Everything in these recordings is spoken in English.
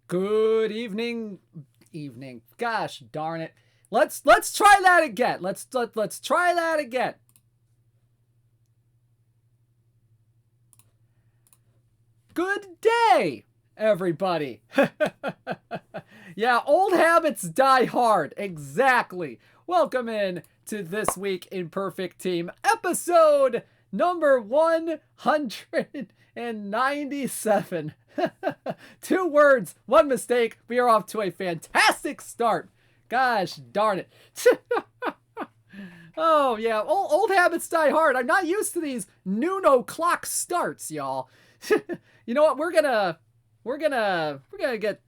Good evening. Gosh darn it. Let's try that again. Let's try that again. Good day, everybody. Yeah, old habits die hard. Exactly. Welcome in to This Week in Perfect Team, episode number 197. 2 words, 1 mistake. We are off to a fantastic start. Gosh darn it. Oh yeah, old habits die hard. I'm not used to these noon o'clock starts, y'all. You know what? We're gonna get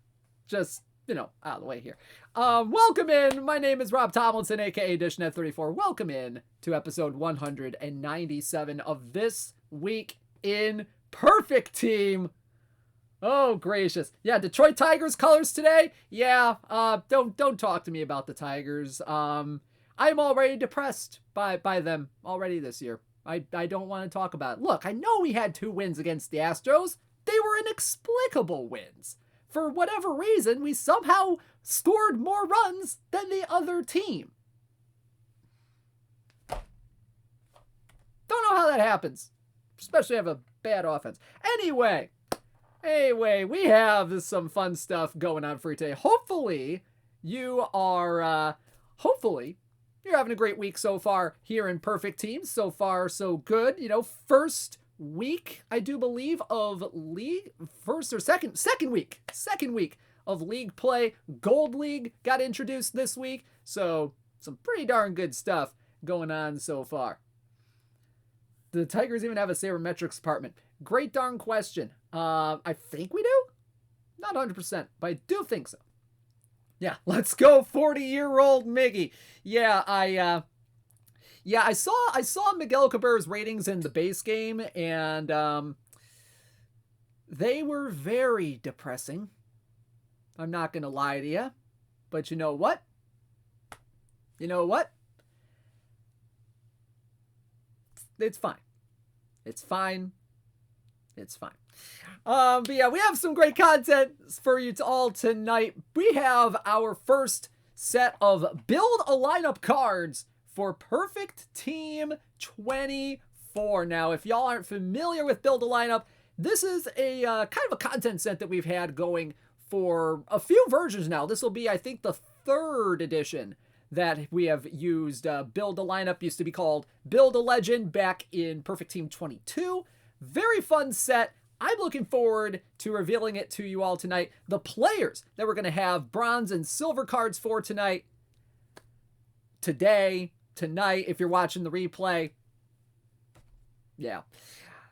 just out of the way here. Welcome in. My name is Rob Tomlinson, aka Dishnet34. Welcome in to episode 197 of This Week in Perfect Team. Oh gracious. Yeah, Detroit Tigers colors today. Yeah, don't talk to me about the Tigers. I'm already depressed by them already this year. I don't want to talk about it. Look, I know we had 2 wins against the Astros. They were inexplicable wins. For whatever reason, we somehow scored more runs than the other team. Don't know how that happens. Especially have a bad offense. Anyway, we have some fun stuff going on for you today. Hopefully, you're having a great week so far here in Perfect Teams. So far, so good. First week, I do believe, of league. Second week of league play. Gold League got introduced this week. So, some pretty darn good stuff going on so far. Do the Tigers even have a sabermetrics department? Great darn question. I think we do. Not 100%, but I do think so. Yeah, let's go 40-year-old Miggy. Yeah, I saw Miguel Cabrera's ratings in the base game, and they were very depressing. I'm not going to lie to you. But you know what? It's fine. But yeah, we have some great content for you all tonight. We have our first set of Build a Lineup cards for Perfect Team 24. Now, if y'all aren't familiar with Build a Lineup, this is a kind of a content set that we've had going for a few versions now. This will be, I think, the 3rd edition that we have used. Build a Lineup used to be called Build a Legend back in Perfect Team 22. Very fun set. I'm looking forward to revealing it to you all tonight. The players that we're going to have bronze and silver cards for tonight, tonight, if you're watching the replay. Yeah.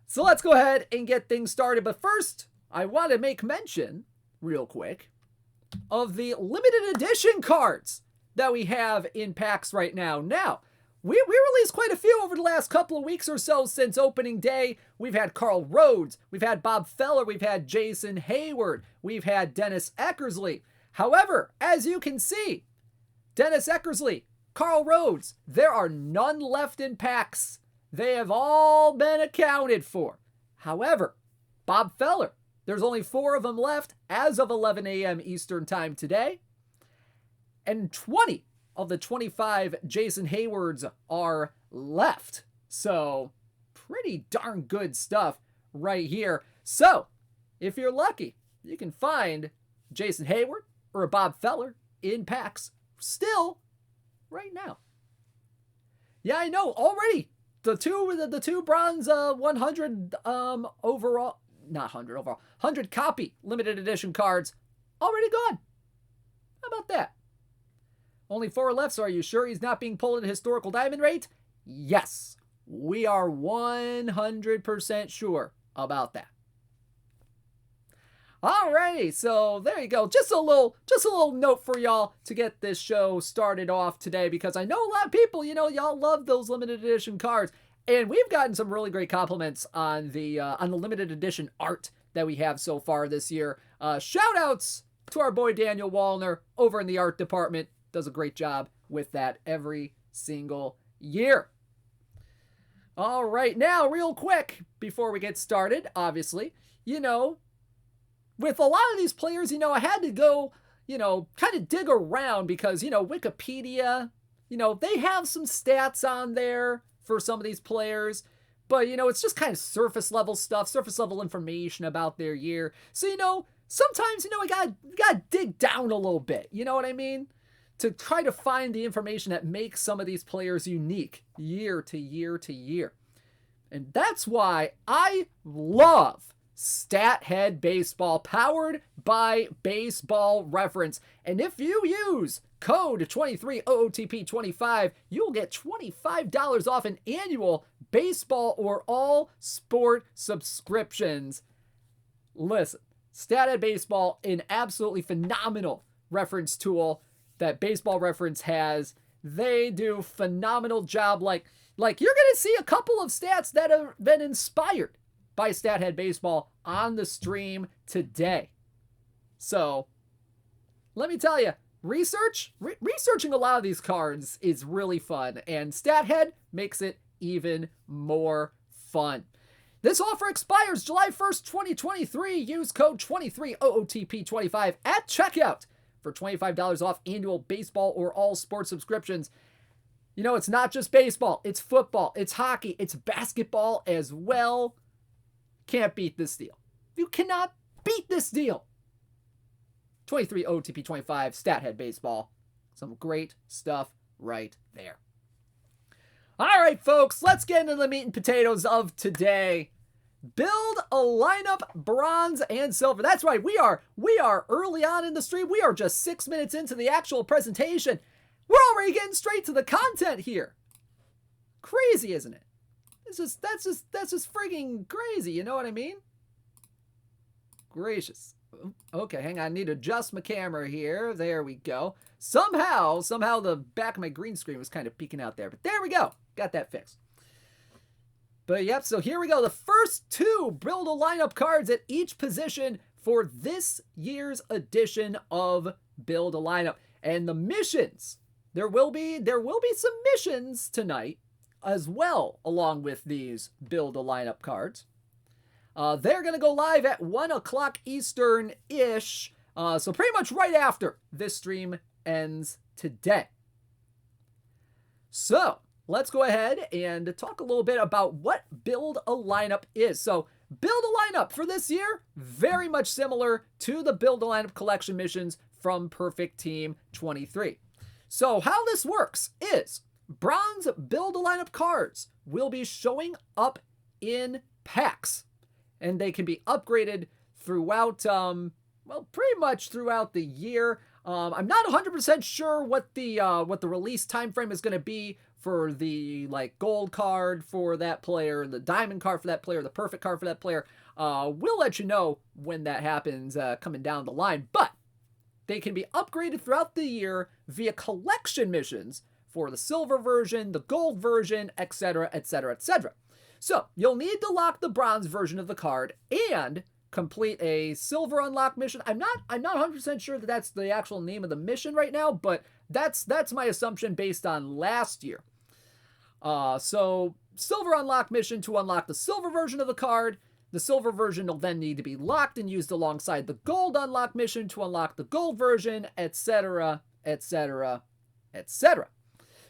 So let's go ahead and get things started. But first, I want to make mention, real quick, of the limited edition cards that we have in packs right now. Now, we released quite a few over the last couple of weeks or so since opening day. We've had Carl Rhodes, we've had Bob Feller, we've had Jason Hayward, we've had Dennis Eckersley. However, as you can see, Dennis Eckersley, Carl Rhodes, there are none left in packs. They have all been accounted for. However, Bob Feller, there's only 4 of them left as of 11 a.m. Eastern Time today. And 20 of the 25 Jason Haywards are left. So, pretty darn good stuff right here. So, if you're lucky, you can find Jason Hayward or a Bob Feller in packs still right now. Yeah, I know, already. The two bronze 100 overall, not 100 overall, 100 copy limited edition cards already gone. How about that? Only 4 left, so are you sure he's not being pulled at a historical diamond rate? Yes, we are 100% sure about that. Alrighty, so there you go. Just a little note for y'all to get this show started off today, because I know a lot of people, y'all love those limited edition cards, and we've gotten some really great compliments on the limited edition art that we have so far this year. Shout outs to our boy Daniel Wallner over in the art department. Does a great job with that every single year. All right, now real quick before we get started, obviously, with a lot of these players, I had to go, kind of dig around because, Wikipedia, they have some stats on there for some of these players. But, it's just kind of surface level stuff, surface level information about their year. So, sometimes, I gotta dig down a little bit. You know what I mean? To try to find the information that makes some of these players unique year to year to year. And that's why I love StatHead Baseball, powered by Baseball Reference. And if you use code 23OOTP25, you'll get $25 off an annual baseball or all sport subscriptions. Listen, StatHead Baseball, an absolutely phenomenal reference tool that Baseball Reference has. They do phenomenal job. Like you're going to see a couple of stats that have been inspired by StatHead Baseball on the stream today. Let me tell you, researching a lot of these cards is really fun, and StatHead makes it even more fun. This offer expires July 1st, 2023. Use code 23OOTP25 at checkout for $25 off annual baseball or all sports subscriptions. It's not just baseball, it's football, it's hockey, it's basketball as well. Can't beat this deal. You cannot beat this deal. 23OOTP25, StatHead Baseball. Some great stuff right there. All right, folks, let's get into the meat and potatoes of today. Build a lineup, bronze and silver. That's right, we are early on in the stream. We are just 6 minutes into the actual presentation. We're already getting straight to the content here. Crazy, isn't it? That's just frigging crazy, you know what I mean? Gracious. Okay, hang on, I need to adjust my camera here. There we go. Somehow the back of my green screen was kind of peeking out there, but there we go. Got that fixed. But yep, so here we go. The first two build a lineup cards at each position for this year's edition of Build a Lineup. And the missions, there will be some missions tonight as well, along with these Build a Lineup cards. They're going to go live at 1 o'clock Eastern-ish, so pretty much right after this stream ends today. So, let's go ahead and talk a little bit about what Build a Lineup is. So, Build a Lineup for this year, very much similar to the Build a Lineup collection missions from Perfect Team 23. So, how this works is bronze Build a Lineup cards will be showing up in packs, and they can be upgraded throughout, pretty much throughout the year. I'm not 100% sure what the release time frame is going to be for the gold card for that player, the diamond card for that player, the perfect card for that player. We'll let you know when that happens coming down the line, but they can be upgraded throughout the year via collection missions for the silver version, the gold version, etc., etc., etc. So you'll need to lock the bronze version of the card and complete a silver unlock mission. I'm not 100% sure that that's the actual name of the mission right now, but that's my assumption based on last year. So silver unlock mission to unlock the silver version of the card. The silver version will then need to be locked and used alongside the gold unlock mission to unlock the gold version, etc., etc., etc.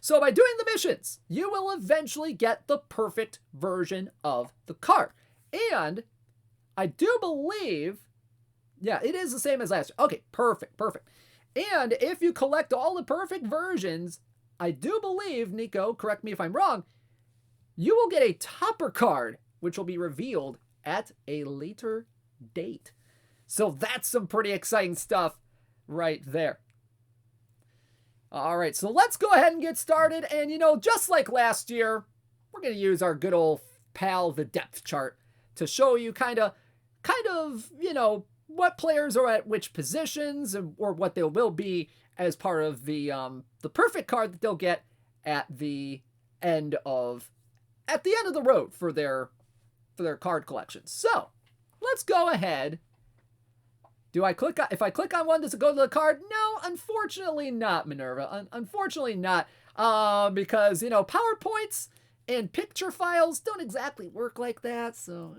So by doing the missions, you will eventually get the perfect version of the card. And I do believe, yeah, it is the same as last year. Okay, perfect. And if you collect all the perfect versions, I do believe, Nico, correct me if I'm wrong, you will get a topper card, which will be revealed at a later date. So that's some pretty exciting stuff right there. All right, so let's go ahead and get started. And, just like last year, we're going to use our good old pal, the depth chart, to show you kind of, what players are at which positions or what they will be as part of the perfect card that they'll get at the end of the road for their card collection. So let's go ahead. If I click on one, does it go to the card? No, unfortunately not, Minerva. Unfortunately not, because PowerPoints and picture files don't exactly work like that. So,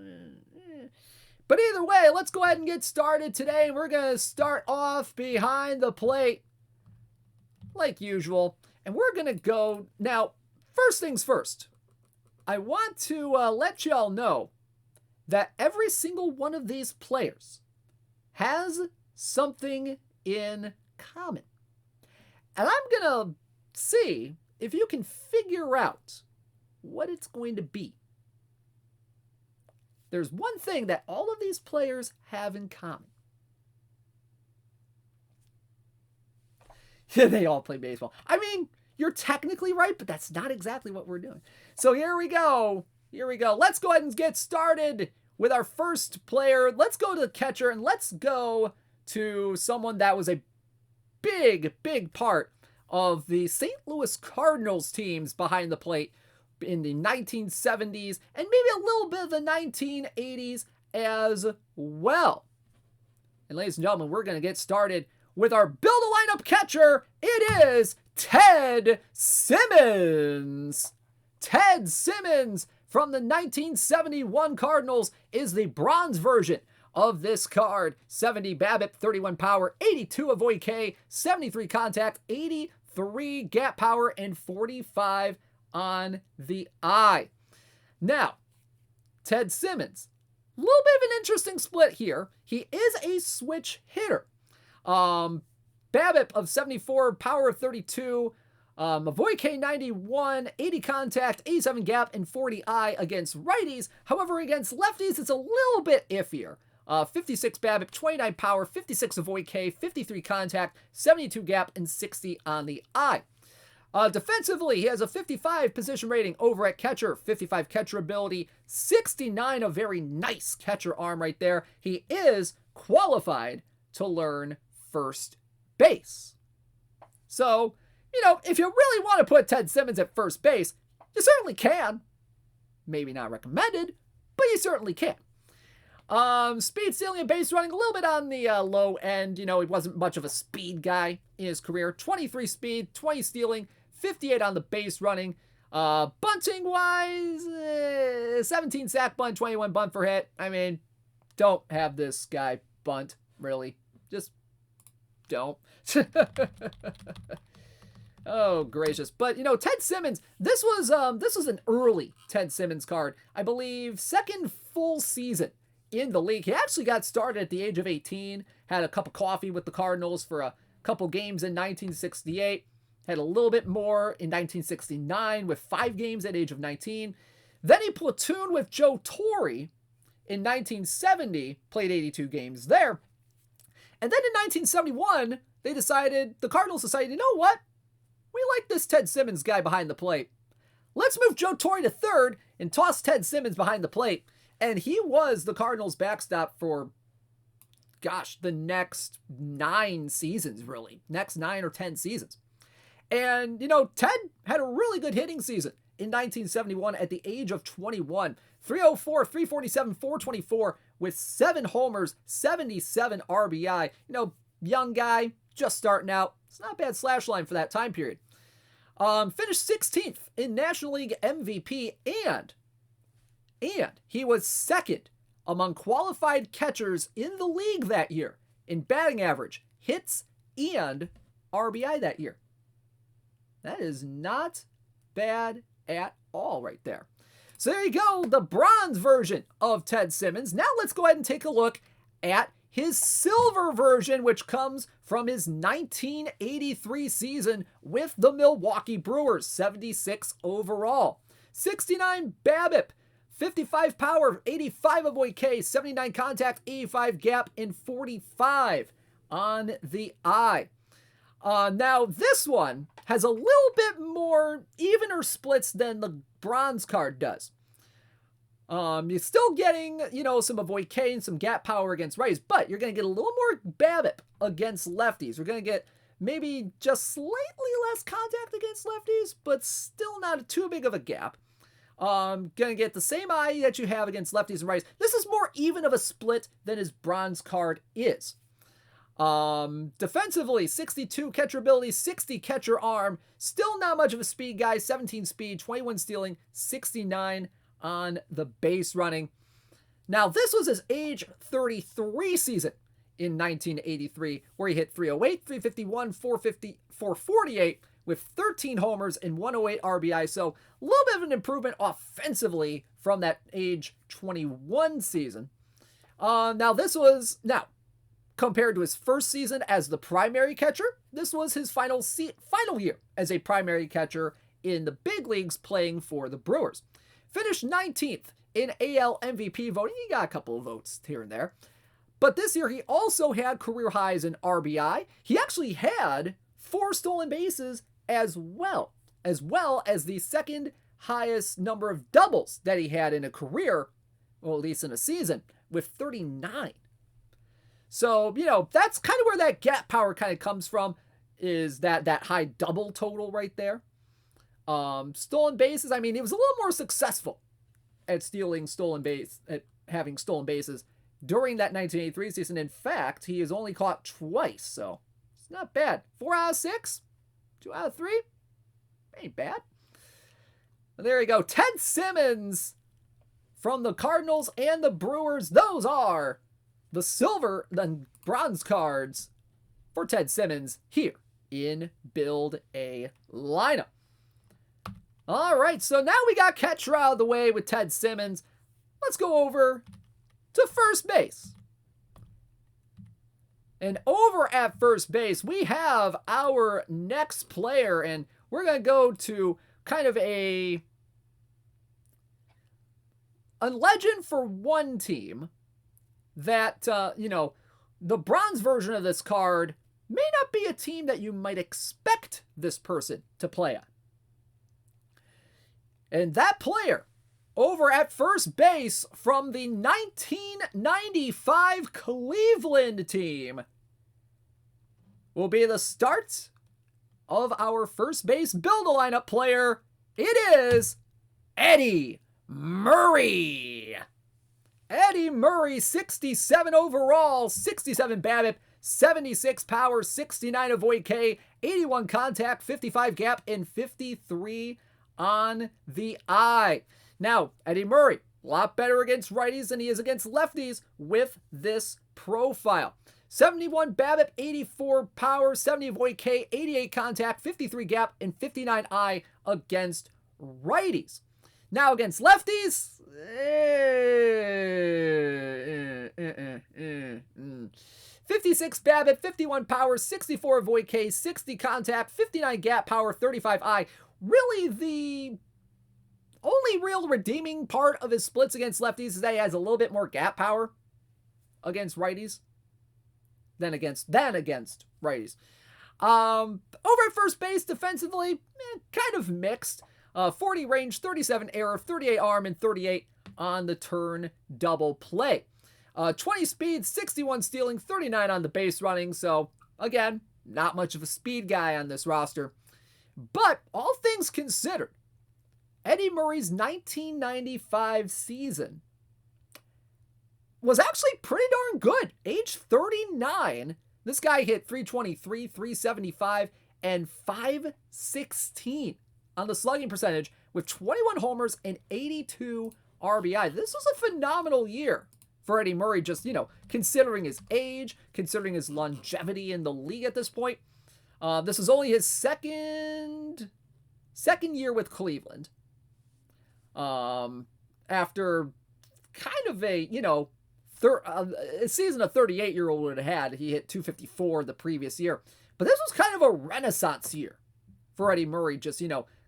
But either way, let's go ahead and get started today. We're going to start off behind the plate like usual. And we're going to go, now, first things first. I want to let y'all know that every single one of these players has something in common. And I'm going to see if you can figure out what it's going to be. There's one thing that all of these players have in common. They all play baseball. I mean, you're technically right, but that's not exactly what we're doing. So here we go. Let's go ahead and get started with our first player. Let's go to the catcher, and let's go to someone that was a big part of the St. Louis Cardinals teams behind the plate in the 1970s and maybe a little bit of the 1980s as well. And ladies and gentlemen, we're going to get started with our build a lineup catcher. It is Ted Simmons. Ted Simmons from the 1971 Cardinals is the bronze version of this card. 70 BABIP, 31 power, 82 avoid K, 73 contact, 83 gap power, and 45 on the eye. Now, Ted Simmons, a little bit of an interesting split here. He is a switch hitter. BABIP of 74, power of 32, avoid K 91, 80 contact, 87 gap, and 40 eye against righties. However, against lefties, it's a little bit iffier. 56 BABIP, 29 power, 56 avoid K, 53 contact, 72 gap, and 60 on the eye. Defensively, he has a 55 position rating over at catcher, 55 catcher ability, 69 a very nice catcher arm right there. He is qualified to learn first base. So, if you really want to put Ted Simmons at first base, you certainly can. Maybe not recommended, but you certainly can. Speed, stealing, and base running, a little bit on the low end. He wasn't much of a speed guy in his career. 23 speed, 20 stealing, 58 on the base running. Bunting wise, 17 sack bunt, 21 bunt for hit. I mean, don't have this guy bunt, really. Just don't. Oh, gracious. But, Ted Simmons, this was an early Ted Simmons card. I believe second full season in the league. He actually got started at the age of 18, had a cup of coffee with the Cardinals for a couple games in 1968, had a little bit more in 1969 with 5 games at age of 19. Then he platooned with Joe Torre in 1970, played 82 games there. And then in 1971, the Cardinals decided, you know what? We like this Ted Simmons guy behind the plate. Let's move Joe Torre to third and toss Ted Simmons behind the plate. And he was the Cardinals' backstop for, the next 9 seasons, really. Next 9 or 10 seasons. And, Ted had a really good hitting season in 1971 at the age of 21. 304, 347, 424 with 7 homers, 77 RBI. Young guy, just starting out. It's not a bad slash line for that time period. Finished 16th in National League MVP and he was second among qualified catchers in the league that year in batting average, hits, and RBI that year. That is not bad at all right there. So there you go, the bronze version of Ted Simmons. Now let's go ahead and take a look at his silver version, which comes from his 1983 season with the Milwaukee Brewers, 76 overall. 69 BABIP, 55 power, 85 avoid K, 79 contact, 85 gap, and 45 on the eye. Now, this one has a little bit more evener splits than the bronze card does. You're still getting, some avoid K and some gap power against righties, but you're going to get a little more BABIP against lefties. You're going to get maybe just slightly less contact against lefties, but still not too big of a gap. Going to get the same eye that you have against lefties and righties. This is more even of a split than his bronze card is. Defensively, 62 catcher ability, 60 catcher arm. Still not much of a speed guy. 17 speed, 21 stealing, 69 on the base running. Now, this was his age 33 season in 1983, where he hit 308, 351, 450, 448 with 13 homers and 108 RBI. So a little bit of an improvement offensively from that age 21 season. Now, compared to his first season as the primary catcher, this was his final year as a primary catcher in the big leagues playing for the Brewers. Finished 19th in AL MVP voting. He got a couple of votes here and there. But this year, he also had career highs in RBI. He actually had 4 stolen bases as well as the second highest number of doubles that he had in a career, or at least in a season, with 39. So, that's kind of where that gap power kind of comes from, is that high double total right there. Stolen bases, he was a little more successful at having stolen bases during that 1983 season. In fact, he is only caught twice, so it's not bad. 4 out of 6, 2 out of 3, ain't bad. But there you go. Ted Simmons from the Cardinals and the Brewers. Those are the silver and bronze cards for Ted Simmons here in Build a Lineup. All right, so now we got catcher out of the way with Ted Simmons. Let's go over to first base. And over at first base, we have our next player, and we're going to go to kind of a legend for one team that, the bronze version of this card may not be a team that you might expect this person to play on. And that player over at first base from the 1995 Cleveland team will be the start of our first base Build-A-Lineup player. It is Eddie Murray. Eddie Murray, 67 overall, 67 BABIP, 76 power, 69 avoid K, 81 contact, 55 gap, and 53 on the eye. Now, Eddie Murray, a lot better against righties than he is against lefties with this profile. 71 BABIP, 84 power, 70 avoid K, 88 contact, 53 gap, and 59 eye against righties. Now against lefties, 56 BABIP, 51 power, 64 avoid K, 60 contact, 59 gap power, 35 eye. Really, the only real redeeming part of his splits against lefties is that he has a little bit more gap power against righties than against righties. Over at first base, defensively, kind of mixed. 40 range, 37 error, 38 arm, and 38 on the turn double play. 20 speed, 61 stealing, 39 on the base running. So, again, not much of a speed guy on this roster. But, all things considered, Eddie Murray's 1995 season was actually pretty darn good. Age 39, this guy hit 323, 375, and 516 on the slugging percentage with 21 homers and 82 RBI. This was a phenomenal year for Eddie Murray, just, considering his age, considering his longevity in the league at this point. This is only his second year with Cleveland. After kind of a season a 38-year-old would have had. He hit 254 the previous year. But this was kind of a renaissance year for Eddie Murray, just,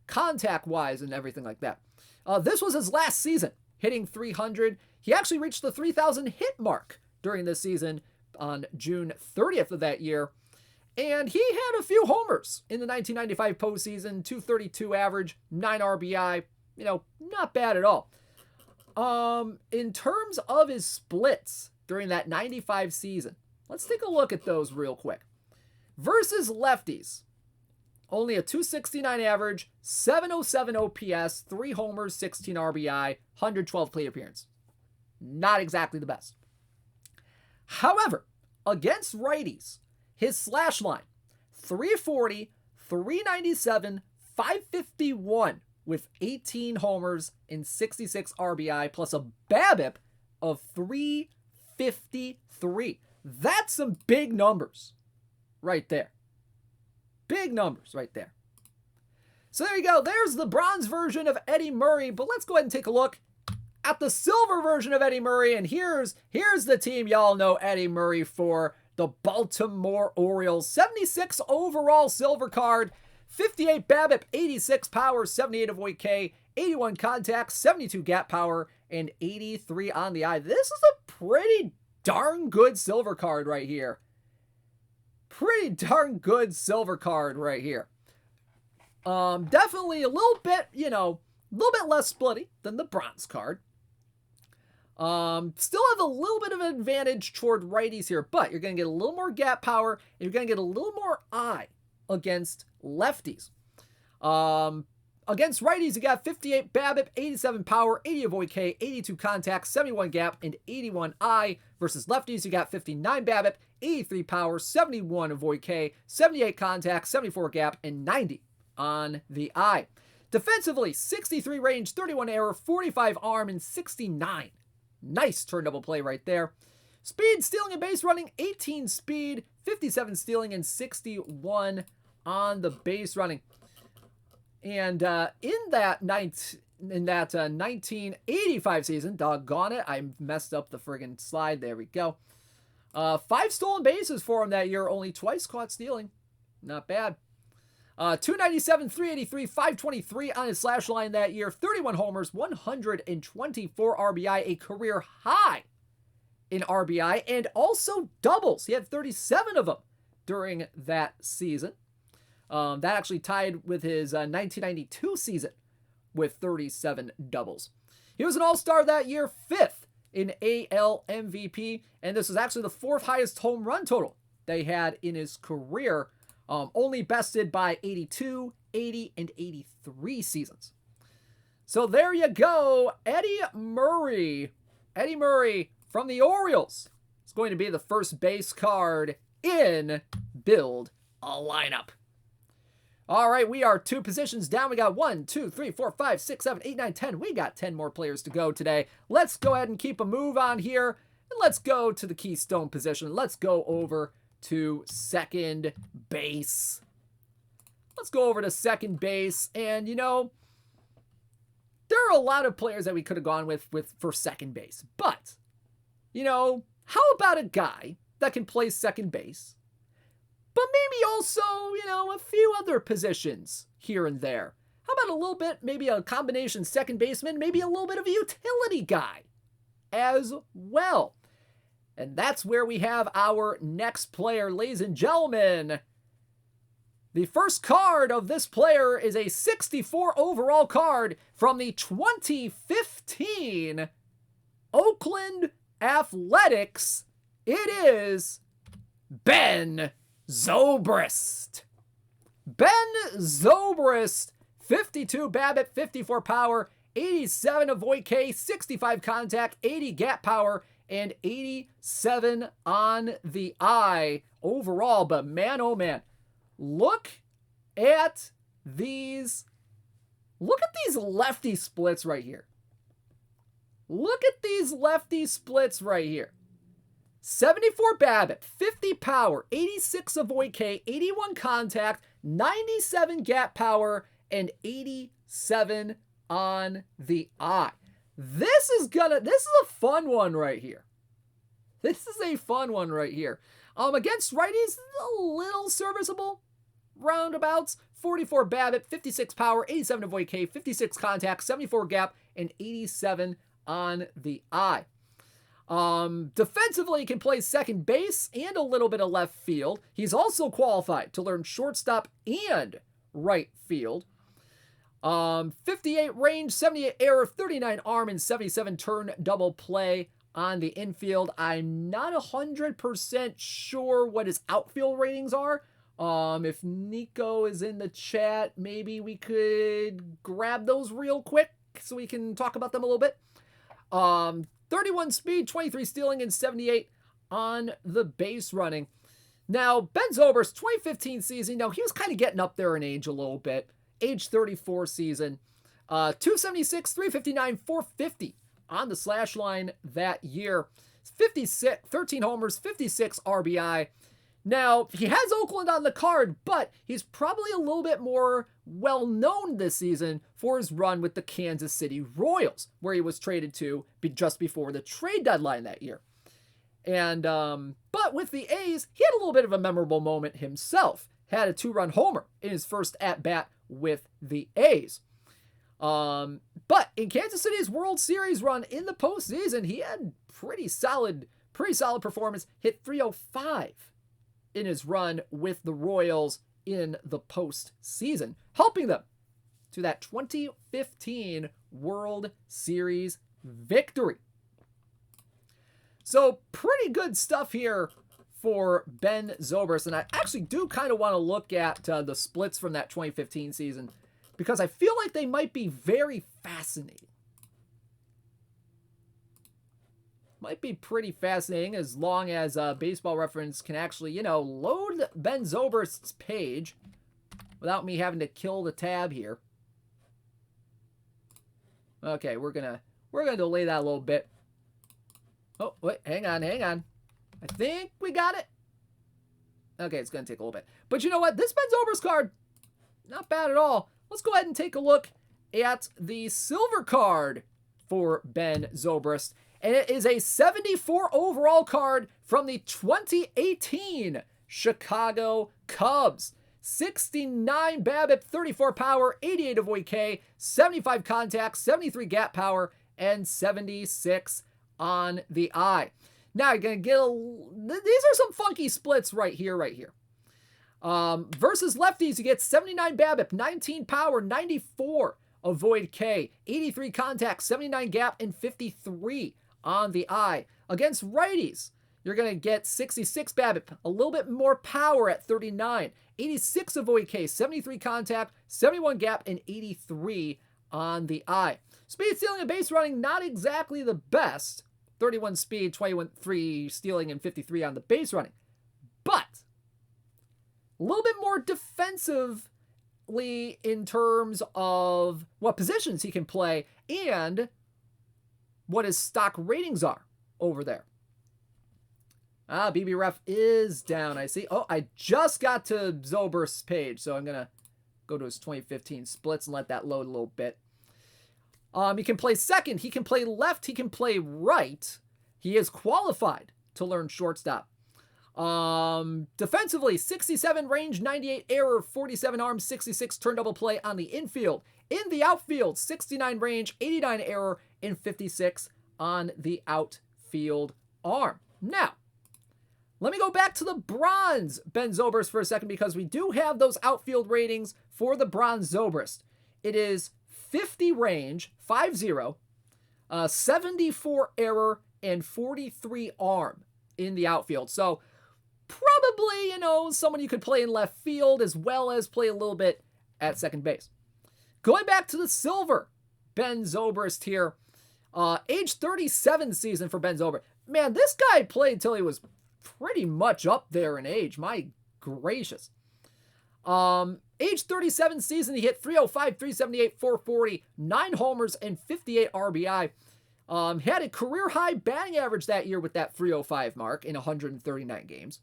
contact-wise and everything like that. This was his last season, hitting 300. He actually reached the 3,000 hit mark during this season on June 30th of that year. And he had a few homers in the 1995 postseason, 232 average, 9 RBI, not bad at all. In terms of his splits during that 95 season, let's take a look at those real quick. Versus lefties, only a 269 average, 707 OPS, 3 homers, 16 RBI, 112 plate appearance. Not exactly the best. However, against righties, his slash line, 340, 397, 551 with 18 homers and 66 RBI plus a BABIP of 353. That's some big numbers right there. Big numbers right there. So there you go. There's the bronze version of Eddie Murray. But let's go ahead and take a look at the silver version of Eddie Murray. And here's the team y'all know Eddie Murray for. The Baltimore Orioles. 76 overall silver card. 58 BABIP, 86 power, 78 avoid K, 81 contact, 72 gap power, and 83 on the eye. This is a pretty darn good silver card right here. Pretty darn good silver card right here. Definitely a little bit, a little bit less splitty than the bronze card. Still have a little bit of an advantage toward righties here, but you're going to get a little more gap power, and you're going to get a little more eye against lefties. Against righties, you got 58 BABIP, 87 power, 80 avoid K, 82 contact, 71 gap, and 81 eye. Versus lefties, you got 59 BABIP, 83 power, 71 avoid K, 78 contact, 74 gap, and 90 on the eye. Defensively, 63 range, 31 error, 45 arm, and 69. Nice turn double play right there. Speed, stealing, and base running, 18 speed, 57 stealing, and 61 on the base running. And in that 1985 season, doggone it, I messed up the friggin' slide. There we go. 5 stolen bases for him that year, only twice caught stealing. Not bad. 297, 383, 523 on his slash line that year. 31 homers, 124 RBI, a career high in RBI, and also doubles. He had 37 of them during that season. That actually tied with his 1992 season with 37 doubles. He was an all-star that year, 5th in AL MVP, and this was actually the 4th highest home run total they had in his career, only bested by 82, 80, and 83 seasons. So there you go, Eddie Murray. Eddie Murray from the Orioles is going to be the first base card in Build a Lineup. All right, we are 2 positions down. We got 1, 2, 3, 4, 5, 6, 7, 8, 9, 10. We got 10 more players to go today. Let's go ahead and keep a move on here. And let's go to the keystone position. Let's go over to second base. Let's go over to second base. And, there are a lot of players that we could have gone with for second base. But, how about a guy that can play second base? But maybe also, a few other positions here and there. How about a little bit, maybe a combination second baseman, maybe a little bit of a utility guy as well. And that's where we have our next player, ladies and gentlemen. The first card of this player is a 64 overall card from the 2015 Oakland Athletics. It is Ben Zobrist. Ben Zobrist, 52 BABIP, 54 power, 87 avoid K, 65 contact, 80 gap power, and 87 on the eye overall. But man, oh man, look at these lefty splits right here. Look at these lefty splits right here. 74 BABIP, 50 power, 86 avoid K, 81 contact, 97 gap power, and 87 on the eye. This is a fun one right here. This is a fun one right here. Against righties, a little serviceable. Roundabouts, 44 BABIP, 56 power, 87 avoid K, 56 contact, 74 gap, and 87 on the eye. Defensively, he can play second base and a little bit of left field. He's also qualified to learn shortstop and right field. 58 range, 78 error, 39 arm, and 77 turn double play on the infield. I'm not 100% sure what his outfield ratings are. If Nico is in the chat, maybe we could grab those real quick so we can talk about them a little bit. 31 speed, 23 stealing, and 78 on the base running. Now, Ben Zobrist, 2015 season, he was kind of getting up there in age a little bit. Age 34 season. 276, 359, 450 on the slash line that year. 56, 13 homers, 56 RBI. Now, he has Oakland on the card, but he's probably a little bit more well-known this season for his run with the Kansas City Royals, where he was traded to just before the trade deadline that year. And but with the A's, he had a little bit of a memorable moment himself. Had a 2-run homer in his first at-bat with the A's. But in Kansas City's World Series run in the postseason, he had pretty solid performance. Hit 305 in his run with the Royals in the postseason, helping them to that 2015 World Series victory. So pretty good stuff here for Ben Zobrist. And I actually do kind of want to look at the splits from that 2015 season, because I feel like they might be very fascinating. Might be pretty fascinating as long as Baseball Reference can actually, load Ben Zobrist's page without me having to kill the tab here. Okay, we're gonna delay that a little bit. Oh, wait, hang on. I think we got it. Okay, it's gonna take a little bit. But you know what? This Ben Zobrist card, not bad at all. Let's go ahead and take a look at the silver card for Ben Zobrist. And it is a 74 overall card from the 2018 Chicago Cubs. 69 BABIP, 34 power, 88 avoid K, 75 contact, 73 gap power, and 76 on the eye. Now you're going to get these are some funky splits right here. Versus lefties, you get 79 BABIP, 19 power, 94 avoid K, 83 contact, 79 gap, and 53 on the eye. Against righties, you're going to get 66 BABIP, a little bit more power at 39, 86 avoid K, 73 contact, 71 gap, and 83 on the eye. Speed, stealing, and base running, not exactly the best. 31 speed, 21 stealing, and 53 on the base running. But a little bit more defensively in terms of what positions he can play and what his stock ratings are over there. BB Ref is down, I see. Oh, I just got to Zobrist's page, so I'm going to go to his 2015 splits and let that load a little bit. He can play second, he can play left, he can play right. He is qualified to learn shortstop. Defensively, 67 range, 98 error, 47 arm, 66 turn double play on the infield. In the outfield, 69 range, 89 error, and 56 on the outfield arm. Now, let me go back to the bronze Ben Zobrist for a second, because we do have those outfield ratings for the bronze Zobrist. It is 50 range, 50, 74 error, and 43 arm in the outfield. So probably, someone you could play in left field as well as play a little bit at second base. Going back to the silver Ben Zobrist here. Age 37 season for Ben Zobrist. Man, this guy played till he was pretty much up there in age. My gracious. Age 37 season, he hit 305, 378, 440, 9 homers, and 58 RBI. Had a career-high batting average that year with that 305 mark in 139 games.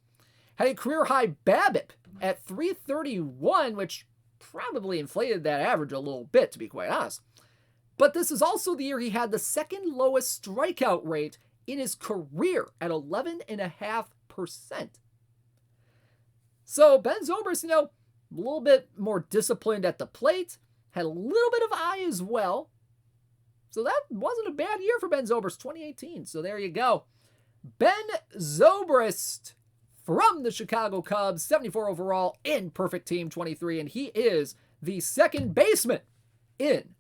Had a career-high BABIP at 331, which probably inflated that average a little bit, to be quite honest. But this is also the year he had the second lowest strikeout rate in his career at 11.5%. So Ben Zobrist, a little bit more disciplined at the plate, had a little bit of eye as well. So that wasn't a bad year for Ben Zobrist, 2018. So there you go. Ben Zobrist from the Chicago Cubs, 74 overall in Perfect Team 23, and he is the second baseman in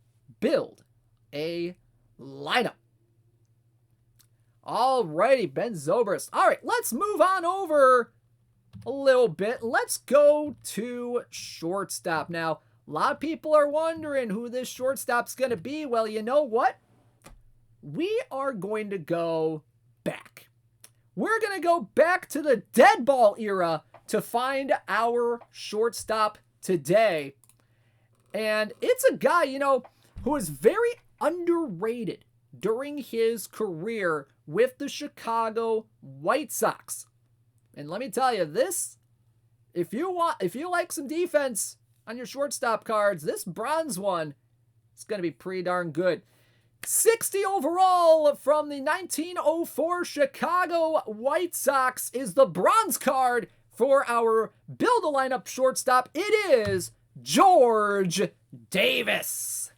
Build a Lineup. Alrighty, Ben Zobrist. All right, let's move on over a little bit. Let's go to shortstop. Now, a lot of people are wondering who this shortstop's going to be. Well, you know what? We are going to go back. We're going to go back to the dead ball era to find our shortstop today. And it's a guy, who is very underrated during his career with the Chicago White Sox. And let me tell you, this, if you like some defense on your shortstop cards, this bronze one is going to be pretty darn good. 60 overall from the 1904 Chicago White Sox is the bronze card for our Build a Lineup shortstop. It is George Davis.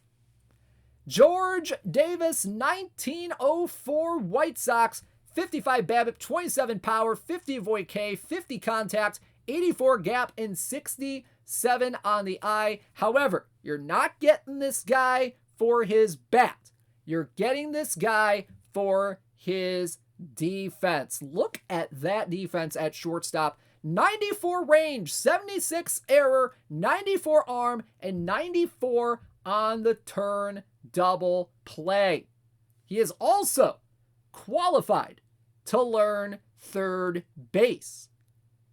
George Davis, 1904 White Sox, 55 BABIP, 27 power, 50 avoid K, 50 contact, 84 gap, and 67 on the eye. However, you're not getting this guy for his bat. You're getting this guy for his defense. Look at that defense at shortstop. 94 range, 76 error, 94 arm, and 94 on the turn double play. He is also qualified to learn third base.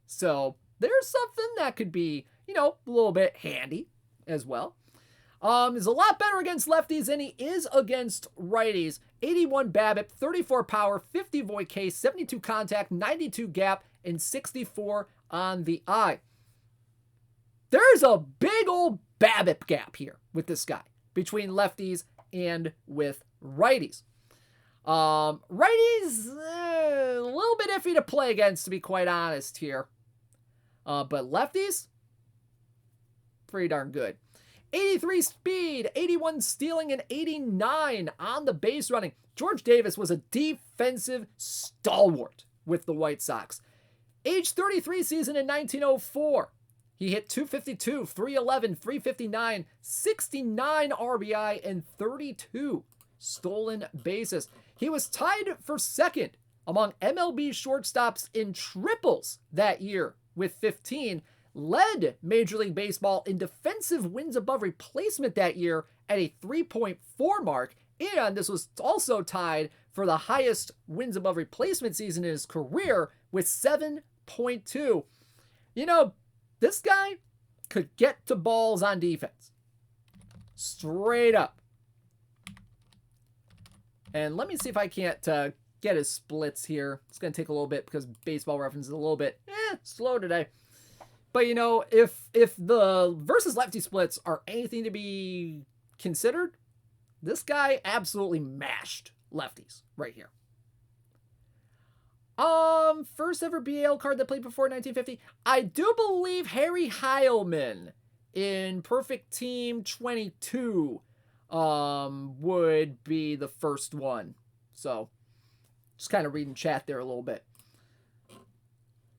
So there's something that could be, a little bit handy as well. Is a lot better against lefties than he is against righties. 81 BABIP, 34 power, 50 void K, 72 contact, 92 gap, and 64 on the eye. There's a big old BABIP gap here with this guy between lefties and with righties. Righties, a little bit iffy to play against, to be quite honest here. But lefties, pretty darn good. 83 speed, 81 stealing, and 89 on the base running. George Davis was a defensive stalwart with the White Sox. Age 33 season in 1904. He hit 252, 311, 359, 69 RBI, and 32 stolen bases. He was tied for second among MLB shortstops in triples that year with 15. Led Major League Baseball in defensive wins above replacement that year at a 3.4 mark. And this was also tied for the highest wins above replacement season in his career with 7.2. This guy could get to balls on defense. Straight up. And let me see if I can't get his splits here. It's going to take a little bit because Baseball Reference is a little bit slow today. But, if the versus lefty splits are anything to be considered, this guy absolutely mashed lefties right here. First ever BAL card that played before 1950. I do believe Harry Heilman in Perfect Team 22 would be the first one. So, just kind of reading chat there a little bit.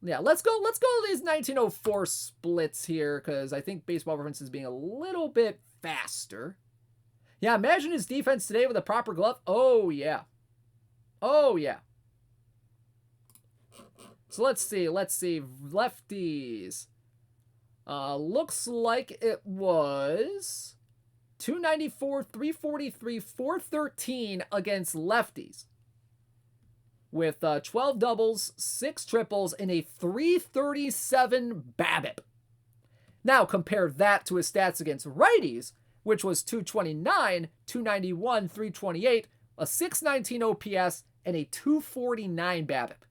Yeah, let's go to these 1904 splits here, because I think Baseball Reference is being a little bit faster. Yeah, imagine his defense today with a proper glove. Oh, yeah. Oh, yeah. So let's see. Lefties. Looks like it was 294, 343, 413 against lefties. With 12 doubles, 6 triples, and a 337 BABIP. Now compare that to his stats against righties, which was 229, 291, 328, a 619 OPS, and a 249 BABIP.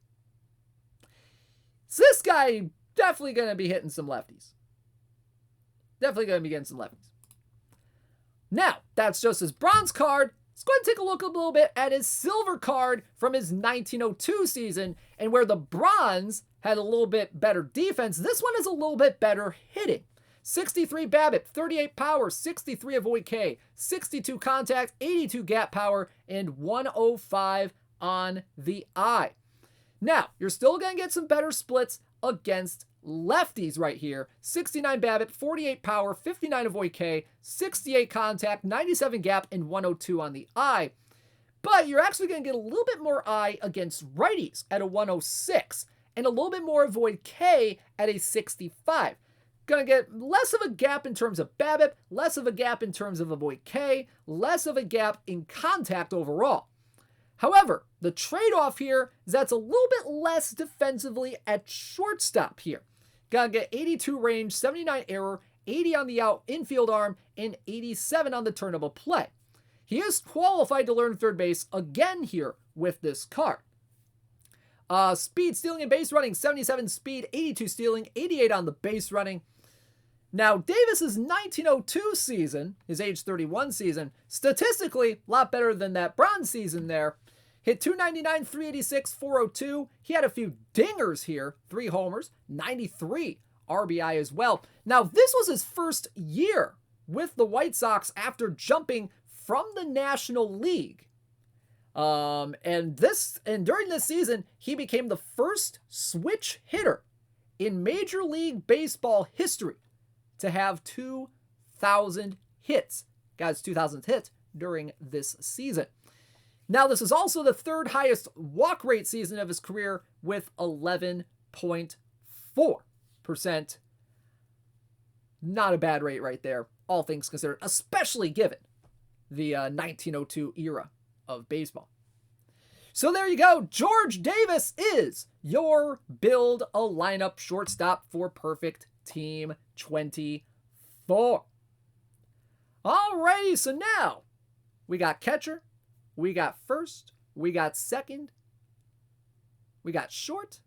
So this guy definitely going to be hitting some lefties. Definitely going to be getting some lefties. Now, that's just his bronze card. Let's go ahead and take a look a little bit at his silver card from his 1902 season, and where the bronze had a little bit better defense, this one is a little bit better hitting. 63 BABIP, 38 power, 63 avoid K, 62 contact, 82 gap power, and 105 on the eye. Now, you're still going to get some better splits against lefties right here. 69 BABIP, 48 power, 59 avoid K, 68 contact, 97 gap, and 102 on the eye. But you're actually going to get a little bit more eye against righties at a 106, and a little bit more avoid K at a 65. Going to get less of a gap in terms of BABIP, less of a gap in terms of avoid K, less of a gap in contact overall. However, the trade-off here is that's a little bit less defensively at shortstop here. Gotta get 82 range, 79 error, 80 on the out infield arm, and 87 on the turnable play. He is qualified to learn third base again here with this card. Speed, stealing, and base running, 77 speed, 82 stealing, 88 on the base running. Now, Davis's 1902 season, his age 31 season, statistically, a lot better than that bronze season there. Hit 299, 386, 402. He had a few dingers here, 3 homers, 93 RBI as well. Now, this was his first year with the White Sox after jumping from the National League. And during this season, he became the first switch hitter in Major League Baseball history to have 2,000 hits. Got his 2,000th hit during this season. Now, this is also the 3rd highest walk rate season of his career with 11.4%. Not a bad rate right there, all things considered, especially given the 1902 era of baseball. So there you go. George Davis is your build a lineup shortstop for Perfect Team 24. Alrighty, so now we got catcher, we got first, we got second, we got short.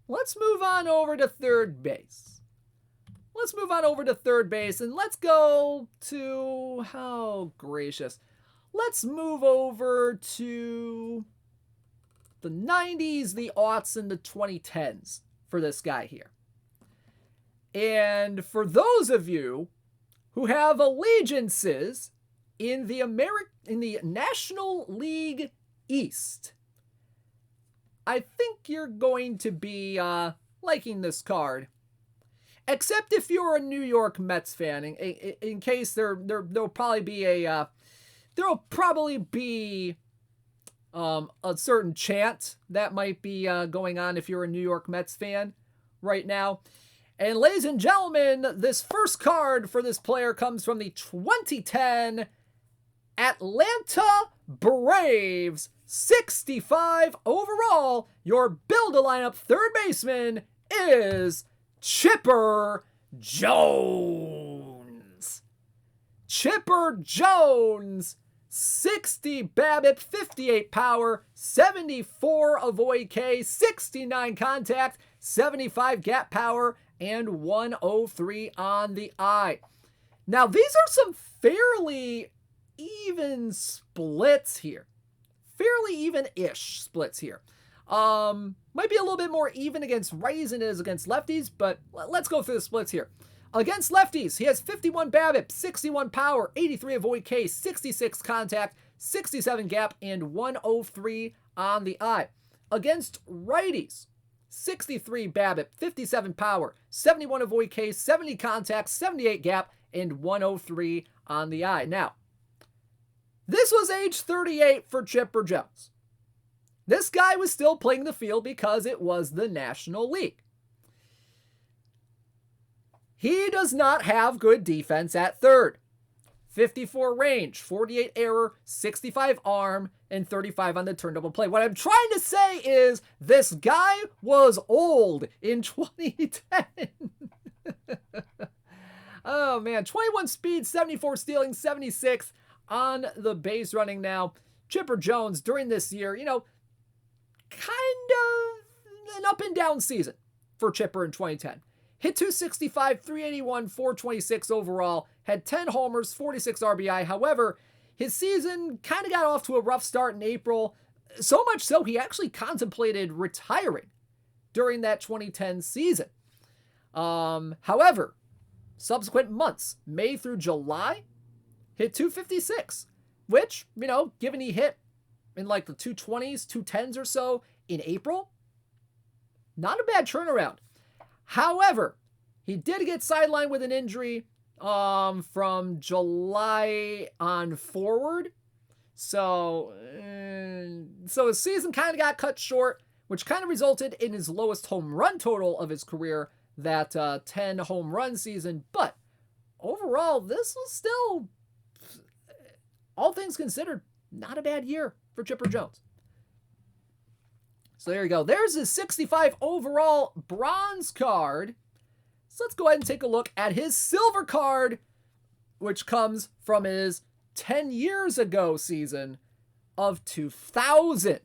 Let's move on over to third base. Let's move on over to third base and let's go to, oh gracious, let's move over to the 90s, the aughts, and the 2010s for this guy here. And for those of you who have allegiances in the National League East, I think you're going to be liking this card. Except if you're a New York Mets fan, in case there'll probably be a a certain chant that might be going on if you're a New York Mets fan right now. And ladies and gentlemen, this first card for this player comes from the 2010 Atlanta Braves, 65 overall. Your build-a-lineup third baseman is Chipper Jones. Chipper Jones, 60 BABIP, 58 power, 74 avoid K, 69 contact, 75 gap power, and 103 on the eye. Now, these are some fairly even splits here. Fairly even-ish splits here. Might be a little bit more even against righties than it is against lefties, but let's go through the splits here. Against lefties, he has 51 BABIP, 61 power, 83 avoid K, 66 contact, 67 gap, and 103 on the eye. Against righties, 63 BABIP, 57 power, 71 avoid K, 70 contact, 78 gap, and 103 on the eye. Now, this was age 38 for Chipper Jones. This guy was still playing the field because it was the National League. He does not have good defense at third. 54 range, 48 error, 65 arm, and 35 on the turn-double play. What I'm trying to say is this guy was old in 2010. Oh, man. 21 speed, 74 stealing, 76 on the base running now. Chipper Jones, during this year, kind of an up and down season for Chipper in 2010. Hit 265, 381, 426 overall, had 10 homers, 46 RBI. However, his season kind of got off to a rough start in April, so much so he actually contemplated retiring during that 2010 season. However, subsequent months, May through July, hit 256, which, given he hit in like the 220s, 210s or so in April, not a bad turnaround. However, he did get sidelined with an injury from July on forward. So his season kind of got cut short, which kind of resulted in his lowest home run total of his career, that 10 home run season. But overall, this was still, all things considered, not a bad year for Chipper Jones. So there you go. There's his 65 overall bronze card. So let's go ahead and take a look at his silver card, which comes from his 10 years ago season of 2000.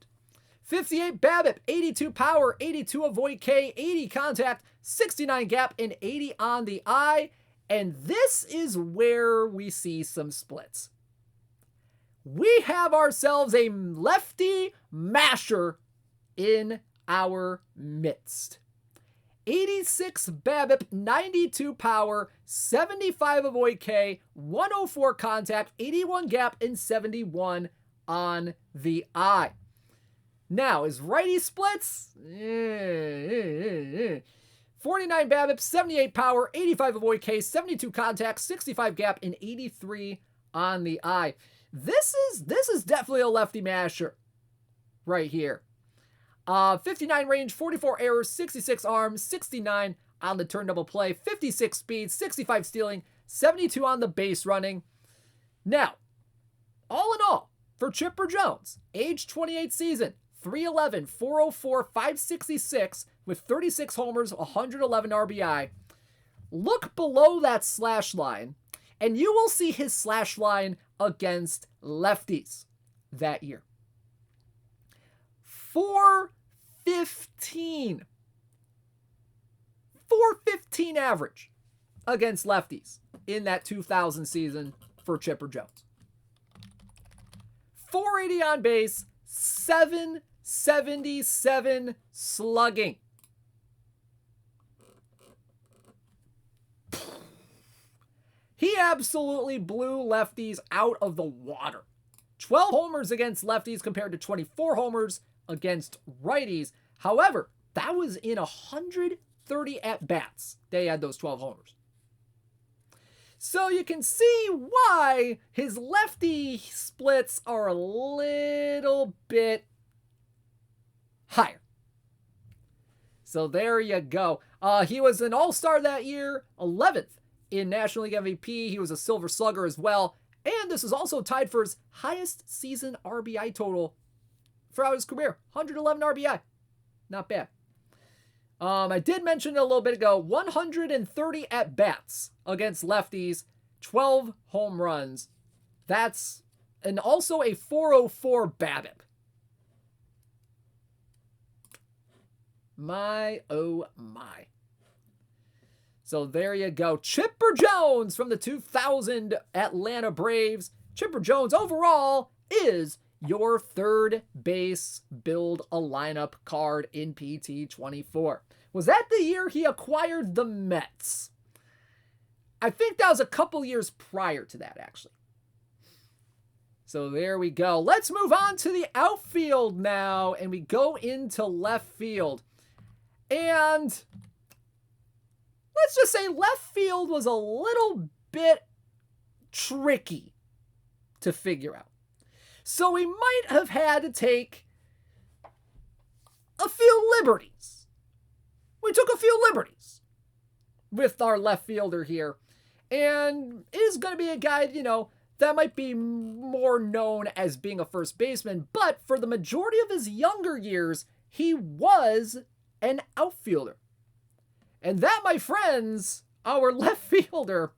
58 BABIP, 82 power, 82 avoid K, 80 contact, 69 gap, and 80 on the eye. And this is where we see some splits. We have ourselves a lefty masher in our midst. 86 BABIP, 92 power, 75 avoid K, 104 contact, 81 gap, and 71 on the eye. Now, his righty splits, 49 BABIP, 78 power, 85 avoid K, 72 contact, 65 gap, and 83 on the eye. This is definitely a lefty masher right here. 59 range, 44 errors, 66 arms, 69 on the turn double play, 56 speed, 65 stealing, 72 on the base running. Now, all in all, for Chipper Jones, age 28 season, 311, 404, 566 with 36 homers, 111 RBI. Look below that slash line, and you will see his slash line against lefties that year. 415. 415 average against lefties in that 2000 season for Chipper Jones. 480 on base, 777 slugging. He absolutely blew lefties out of the water. 12 homers against lefties compared to 24 homers against righties. However, that was in 130 at-bats. They had those 12 homers. So you can see why his lefty splits are a little bit higher. So there you go. He was an all-star that year, 11th in National League MVP. He was a Silver Slugger as well. And this is also tied for his highest season RBI total throughout his career. 111 RBI. Not bad. I did mention it a little bit ago, 130 at-bats against lefties, 12 home runs. That's, and also a 404 BABIP. My, oh my. So there you go. Chipper Jones from the 2000 Atlanta Braves. Chipper Jones overall is your third base build a lineup card in PT 24. Was that the year he acquired the Mets? I think that was a couple years prior to that, actually. So there we go. Let's move on to the outfield now, and we go into left field. And let's just say left field was a little bit tricky to figure out. So we might have had to take a few liberties. We took a few liberties with our left fielder here. And it is going to be a guy, you know, that might be more known as being a first baseman. But for the majority of his younger years, he was an outfielder. And that, my friends, our left fielder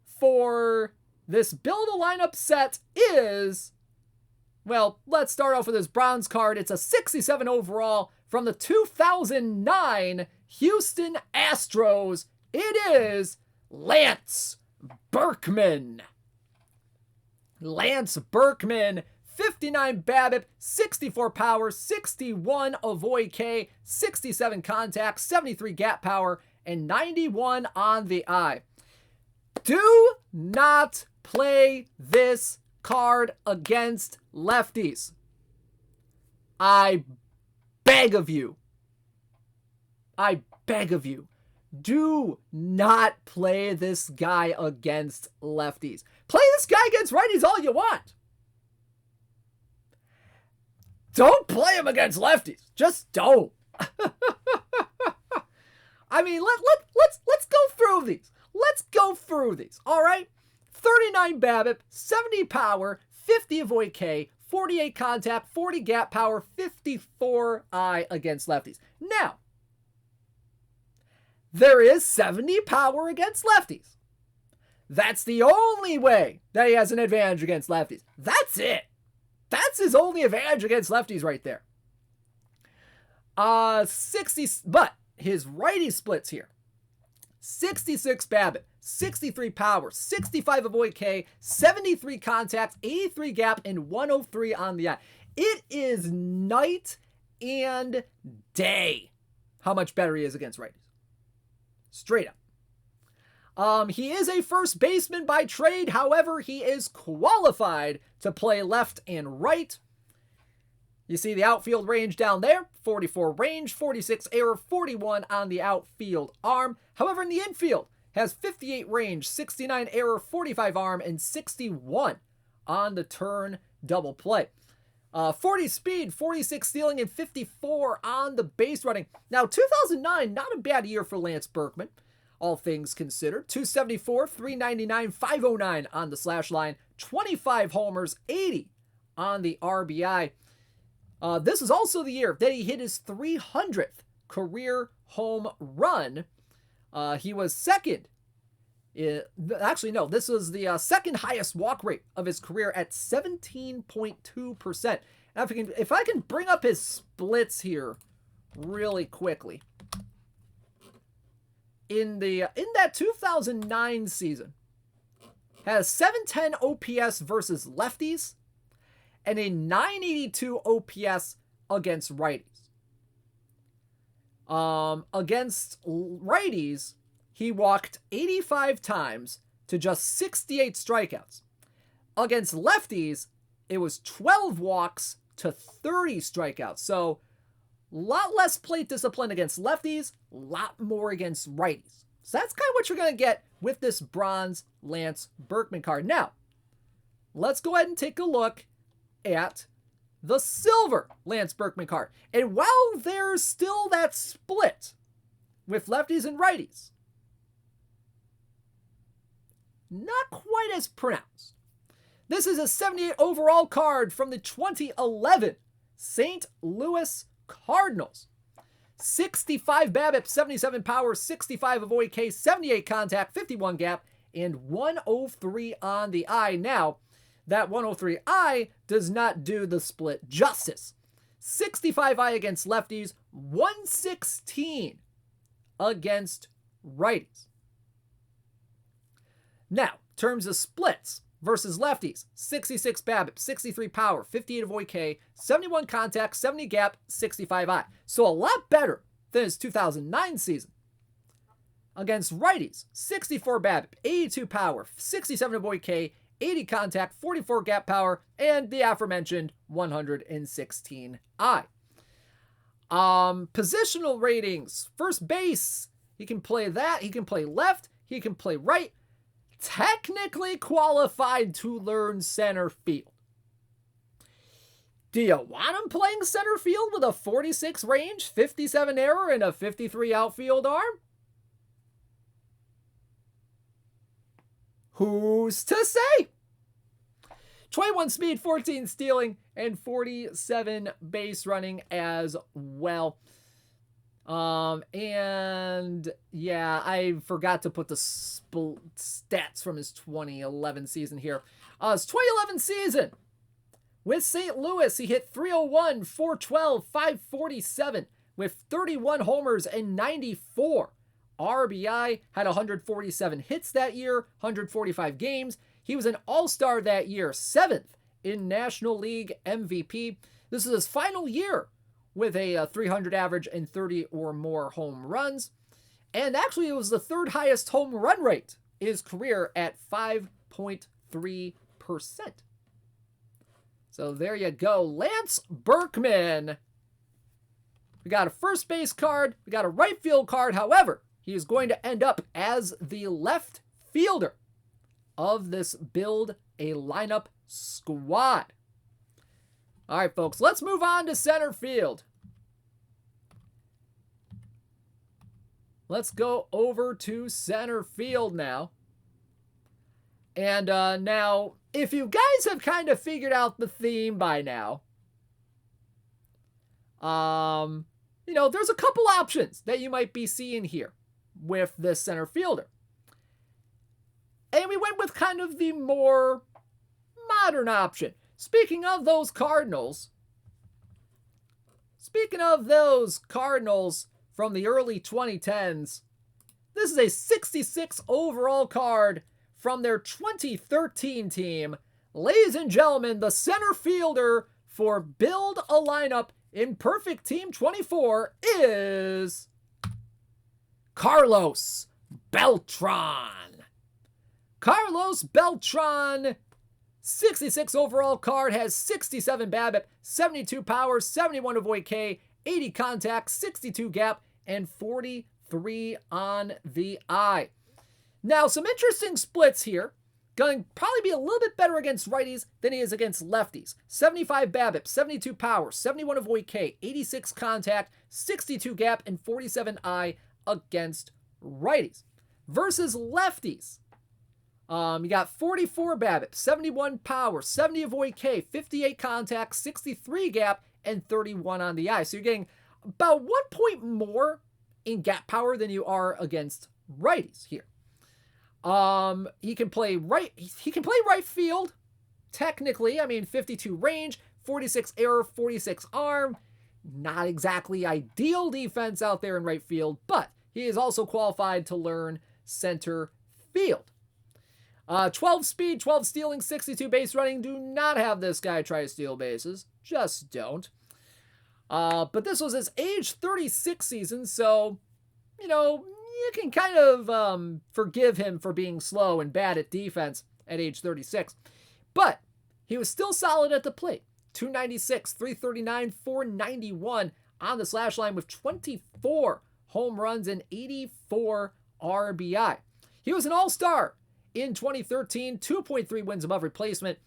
for this build a lineup set is, well, let's start off with his bronze card. It's a 67 overall from the 2009 Houston Astros. It is Lance Berkman. Lance Berkman, 59 BABIP, 64 power, 61 avoid K, 67 contact, 73 gap power, and 91 on the eye. Do not play this card against lefties. I beg of you. I beg of you. Do not play this guy against lefties. Play this guy against righties all you want. Don't play him against lefties. Just don't. I mean, let's go through these. Let's go through these. All right. 39 BABIP, 70 power, 50 avoid K, 48 contact, 40 gap power, 54 eye against lefties. Now, there is 70 power against lefties. That's the only way that he has an advantage against lefties. That's it. That's his only advantage against lefties right there. 60, but his righty splits here. 66 BABIP, 63 power, 65 avoid K, 73 contact, 83 gap, and 103 on the eye. It is night and day how much better he is against righties. Straight up. He is a first baseman by trade. However, he is qualified to play left and right. You see the outfield range down there, 44 range, 46 error, 41 on the outfield arm. However, in the infield, has 58 range, 69 error, 45 arm, and 61 on the turn double play. 40 speed, 46 stealing, and 54 on the base running. Now, 2009, not a bad year for Lance Berkman, all things considered. 274, 399, 509 on the slash line, 25 homers, 80 on the RBI. This is also the year that he hit his 300th career home run. He was second. Actually, no, this was the second highest walk rate of his career at 17.2%. Now, if I can bring up his splits here really quickly. In that 2009 season, has 710 OPS versus lefties and a 982 OPS against righties. Against righties, he walked 85 times to just 68 strikeouts. Against lefties, it was 12 walks to 30 strikeouts. So, a lot less plate discipline against lefties, a lot more against righties. So that's kind of what you're going to get with this bronze Lance Berkman card. Now, let's go ahead and take a look at the silver Lance Berkman card. And while there's still that split with lefties and righties, not quite as pronounced. This is a 78 overall card from the 2011 St. Louis Cardinals. 65 BABIP, 77 power, 65 avoid K, 78 contact, 51 gap, and 103 on the eye. Now, that 103 eye does not do the split justice. 65 eye against lefties, 116 against righties. Now, in terms of splits versus lefties, 66 BABIP, 63 power, 58 avoid K, 71 contact, 70 gap, 65 eye. So a lot better than his 2009 season. Against righties, 64 BABIP, 82 power, 67 avoid K, 80 contact, 44 gap power, and the aforementioned 116 eye. Positional ratings, first base, he can play that, he can play left, he can play right. Technically qualified to learn center field. Do you want him playing center field with a 46 range, 57 error, and a 53 outfield arm? Who's to say? 21 speed, 14 stealing, and 47 base running as well. And yeah, I forgot to put the stats from his 2011 season here. His 2011 season with St. Louis, he hit 301, 412, 547 with 31 homers and 94 RBI, had 147 hits that year, 145 games. He was an all-star that year, 7th in National League MVP. This is his final year with a 300 average and 30 or more home runs. And actually, it was the third highest home run rate in his career at 5.3%. So there you go. Lance Berkman. We got a first base card. We got a right field card. However, he is going to end up as the left fielder of this Build a Lineup squad. All right, folks, let's move on to center field. Let's go over to center field now. And now, if you guys have kind of figured out the theme by now, there's a couple options that you might be seeing here with this center fielder. And we went with kind of the more modern option. Speaking of those Cardinals from the early 2010s, this is a 66 overall card from their 2013 team. Ladies and gentlemen, the center fielder for Build a Lineup in Perfect Team 24 is Carlos Beltran. Carlos Beltran, 66 overall card, has 67 BABIP, 72 power, 71 avoid K, 80 contact, 62 gap, and 43 on the eye. Now, some interesting splits here. Going to probably be a little bit better against righties than he is against lefties. 75 BABIP, 72 power, 71 avoid K, 86 contact, 62 gap, and 47 eye against righties. Versus lefties, you got 44 BABIP, 71 power, 70 avoid K, 58 contact, 63 gap, and 31 on the eye. So you're getting about 1 point more in gap power than you are against righties here. He can play right field, technically. I mean, 52 range, 46 error, 46 arm. Not exactly ideal defense out there in right field, but he is also qualified to learn center field. 12 speed, 12 stealing, 62 base running. Do not have this guy try to steal bases. Just don't. But this was his age 36 season, so, you can kind of forgive him for being slow and bad at defense at age 36. But he was still solid at the plate. 296, 339, 491 on the slash line with 24 home runs and 84 RBI. He was an all-star in 2013, 2.3 wins above replacement.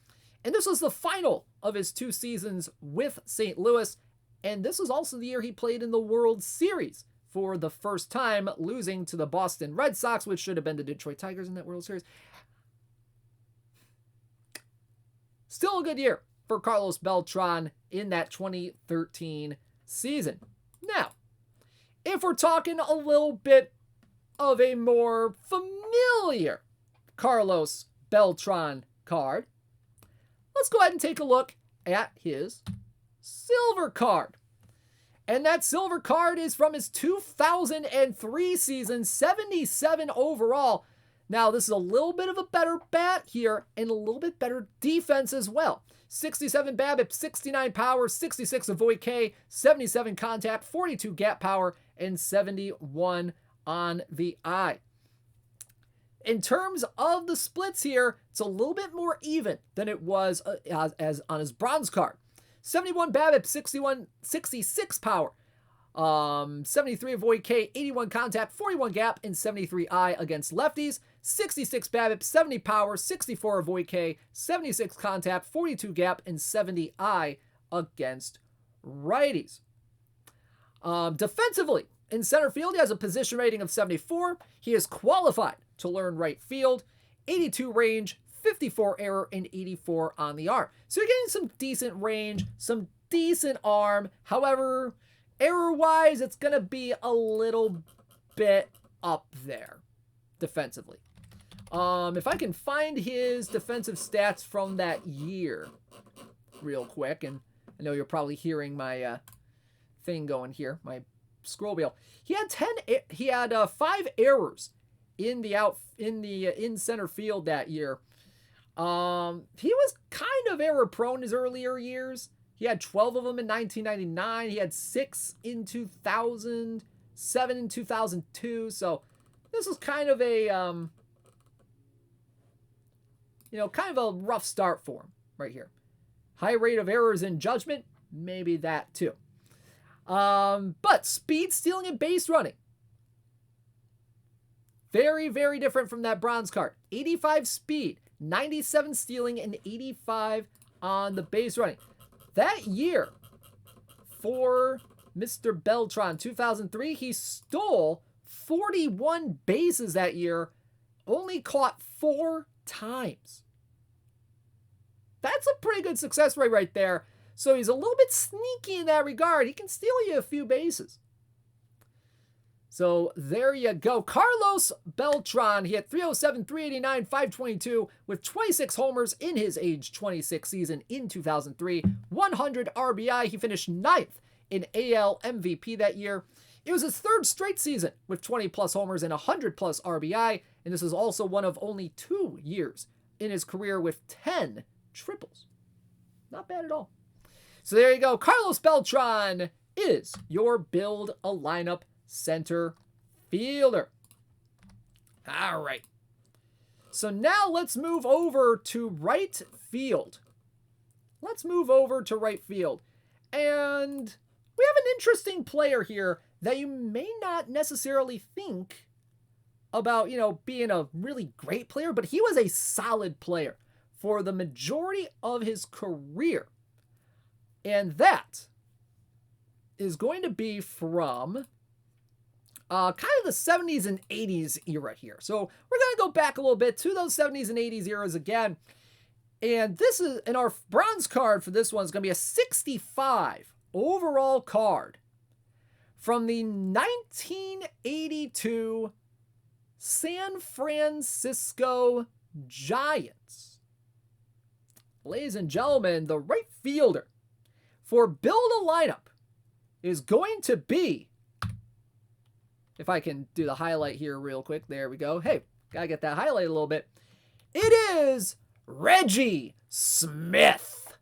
And this was the final of his 2 seasons with St. Louis. And this was also the year he played in the World Series for the first time, losing to the Boston Red Sox, which should have been the Detroit Tigers in that World Series. Still a good year for Carlos Beltran in that 2013 season. Now, if we're talking a little bit of a more familiar Carlos Beltran card, let's go ahead and take a look at his silver card. And that silver card is from his 2003 season, 77 overall. Now, this is a little bit of a better bat here and a little bit better defense as well. 67 BABIP, 69 power, 66 avoid K, 77 contact, 42 gap power, and 71 on the eye. In terms of the splits here, it's a little bit more even than it was as on his bronze card. 71 BABIP, 66 power, 73 avoid K, 81 contact, 41 gap, and 73 eye against lefties. 66 BABIP, 70 power, 64 avoid K, 76 contact, 42 gap, and 70 eye against righties. Defensively, in center field, he has a position rating of 74. He is qualified to learn right field, 82 range, 54 error, and 84 on the arm. So you're getting some decent range, some decent arm. However, error-wise, it's going to be a little bit up there defensively. If I can find his defensive stats from that year real quick, and I know you're probably hearing my thing going here, my scroll wheel. He had 5 errors in center field that year. He was kind of error prone his earlier years. He had 12 of them in 1999. He had 6 in 2000, 7 in 2002. So this was kind of a, kind of a rough start for him right here. High rate of errors in judgment, maybe that too. But speed, stealing, and base running. Very, very different from that bronze card. 85 speed, 97 stealing, and 85 on the base running. That year, for Mr. Beltran, 2003, he stole 41 bases that year, only caught 4 times. That's a pretty good success rate right there. So he's a little bit sneaky in that regard. He can steal you a few bases. So there you go. Carlos Beltran, he had 307, 389, 522 with 26 homers in his age 26 season in 2003. 100 RBI. He finished 9th in AL MVP that year. It was his 3rd straight season with 20 plus homers and 100 plus RBI. And this is also one of only 2 years in his career with 10 triples. Not bad at all. So there you go. Carlos Beltran is your build a lineup center fielder. All right. So now let's move over to right field. And we have an interesting player here that you may not necessarily think about, being a really great player, but he was a solid player for the majority of his career. And that is going to be from kind of the 70s and 80s era here. So we're going to go back a little bit to those 70s and 80s eras again. And this is, in our bronze card for this one is going to be a 65 overall card from the 1982 San Francisco Giants. Ladies and gentlemen, the right fielder for build a lineup is going to be, if I can do the highlight here real quick. There we go. Hey, gotta get that highlight a little bit. It is Reggie Smith.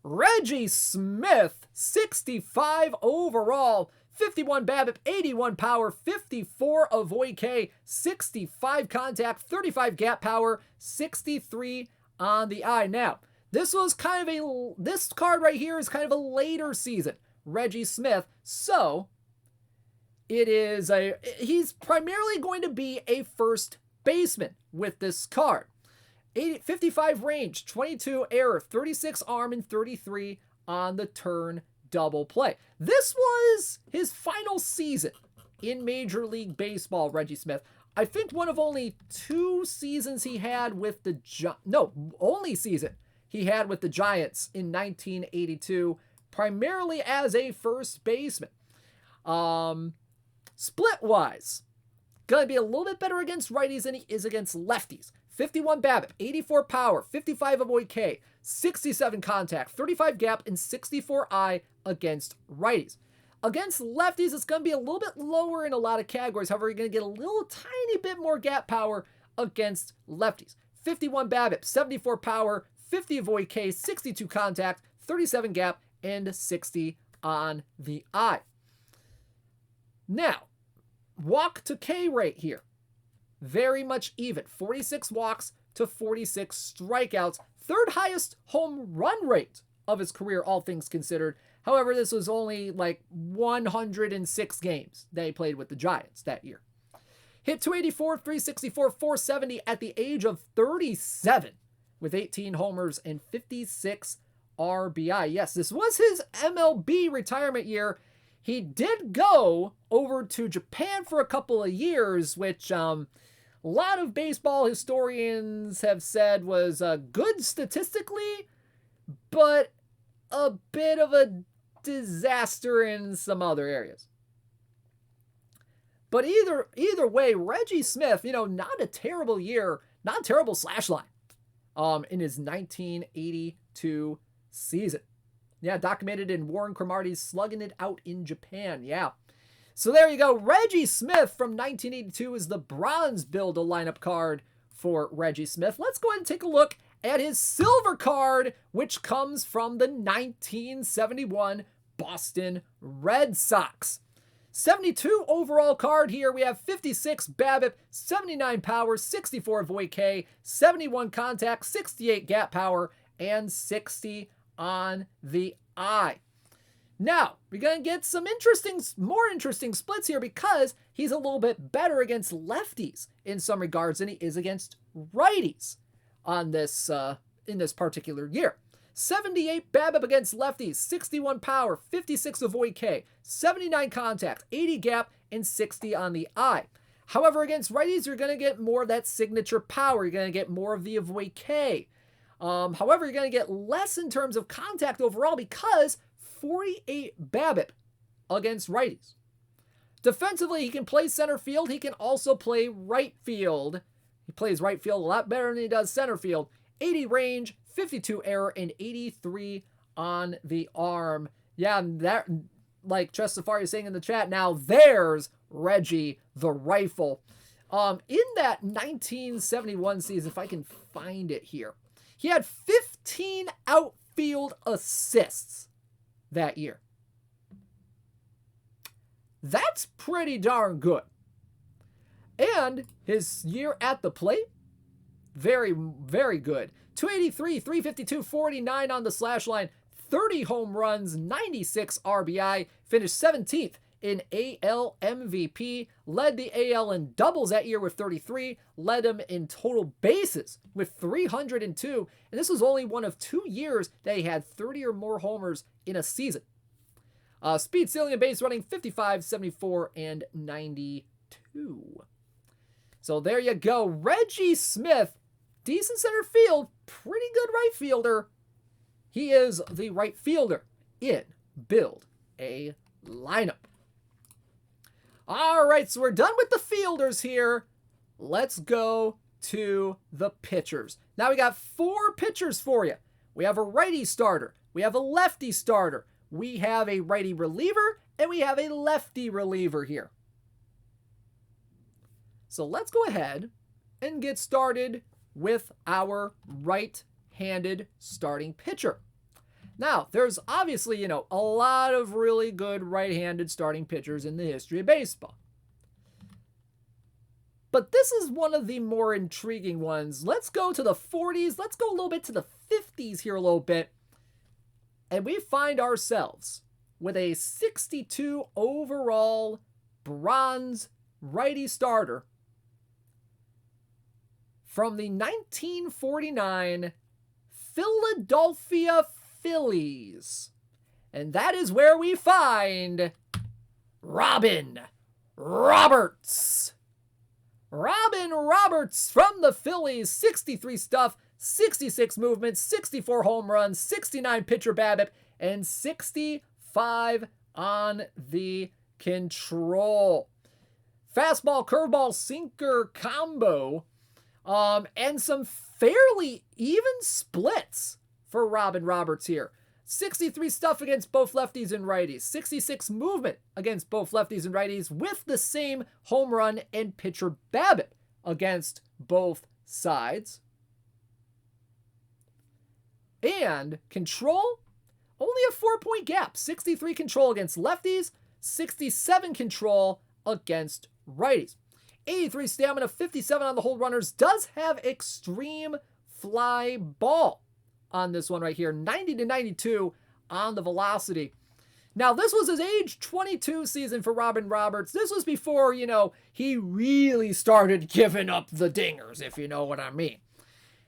Reggie Smith, 65 overall, 51 BABIP, 81 power, 54 avoid K, 65 contact, 35 gap power, 63 on the eye. Now, this card right here is kind of a later season Reggie Smith, so he's primarily going to be a first baseman with this card. 55 range, 22 error, 36 arm, and 33 on the turn double play. This was his final season in Major League Baseball, Reggie Smith. I think one of only 2 seasons he had with the only season he had with the Giants in 1982, primarily as a first baseman. Split-wise, going to be a little bit better against righties than he is against lefties. 51 BABIP, 84 power, 55 avoid K, 67 contact, 35 gap, and 64 I against righties. Against lefties, it's going to be a little bit lower in a lot of categories. However, you're going to get a little tiny bit more gap power against lefties. 51 BABIP, 74 power, 50 avoid K, 62 contact, 37 gap, and 60 on the eye. Now, walk to K rate here. Very much even. 46 walks to 46 strikeouts. 3rd highest home run rate of his career, all things considered. However, this was only like 106 games that he played with the Giants that year. Hit 284, 364, 470 at the age of 37 with 18 homers and 56 RBI. Yes, this was his MLB retirement year. He did go over to Japan for a couple of years, which a lot of baseball historians have said was good statistically, but a bit of a disaster in some other areas. But either way, Reggie Smith, not a terrible year, not a terrible slash line in his 1982 season. Yeah, documented in Warren Cromartie's Slugging It Out in Japan. Yeah. So there you go. Reggie Smith from 1982 is the bronze build a lineup card for Reggie Smith. Let's go ahead and take a look at his silver card, which comes from the 1971 Boston Red Sox. 72 overall card here. We have 56 BABIP, 79 power, 64 avoid K, 71 contact, 68 gap power, and 60 on the eye. Now, we're going to get some more interesting splits here because he's a little bit better against lefties in some regards than he is against righties on this in this particular year. 78 BABIP against lefties, 61 power, 56 avoid K, 79 contact, 80 gap, and 60 on the eye. However, against righties, you're going to get more of that signature power. You're going to get more of the avoid K. However, you're going to get less in terms of contact overall because 48 BABIP against righties. Defensively, he can play center field. He can also play right field. He plays right field a lot better than he does center field. 80 range, 52 error, and 83 on the arm. Yeah, that, like Tressafari is saying in the chat, now there's Reggie the Rifle. In that 1971 season, if I can find it here, he had 15 outfield assists that year. That's pretty darn good. And his year at the plate, very, very good. 283, 352, 49 on the slash line, 30 home runs, 96 RBI, finished 17th in AL MVP, led the AL in doubles that year with 33, led him in total bases with 302, and this was only one of 2 years that he had 30 or more homers in a season. Speed, stealing, and base running, 55, 74, and 92. So there you go. Reggie Smith, decent center field, pretty good right fielder. He is the right fielder in Build a Lineup. All right, so we're done with the fielders here. Let's go to the pitchers. Now we got 4 pitchers for you. We have a righty starter. We have a lefty starter. We have a righty reliever, and we have a lefty reliever here. So let's go ahead and get started with our right-handed starting pitcher. Now, there's obviously, a lot of really good right-handed starting pitchers in the history of baseball. But this is one of the more intriguing ones. Let's go to the 40s. Let's go a little bit to the 50s here a little bit. And we find ourselves with a 62 overall bronze righty starter from the 1949 Philadelphia Phillies. And that is where we find Robin Roberts. Robin Roberts from the Phillies, 63 stuff, 66 movements, 64 home runs, 69 pitcher BABIP, and 65 on the control. Fastball, curveball, sinker combo, and some fairly even splits for Robin Roberts here. 63 stuff against both lefties and righties. 66 movement against both lefties and righties with the same home run and pitcher BABIP against both sides. And control, only a 4-point gap. 63 control against lefties, 67 control against righties. 83 stamina, 57 on the hold runners. Does have extreme fly ball on this one right here. 90 to 92 on the velocity. Now, this was his age 22 season for Robin Roberts. This was before, he really started giving up the dingers, if you know what I mean.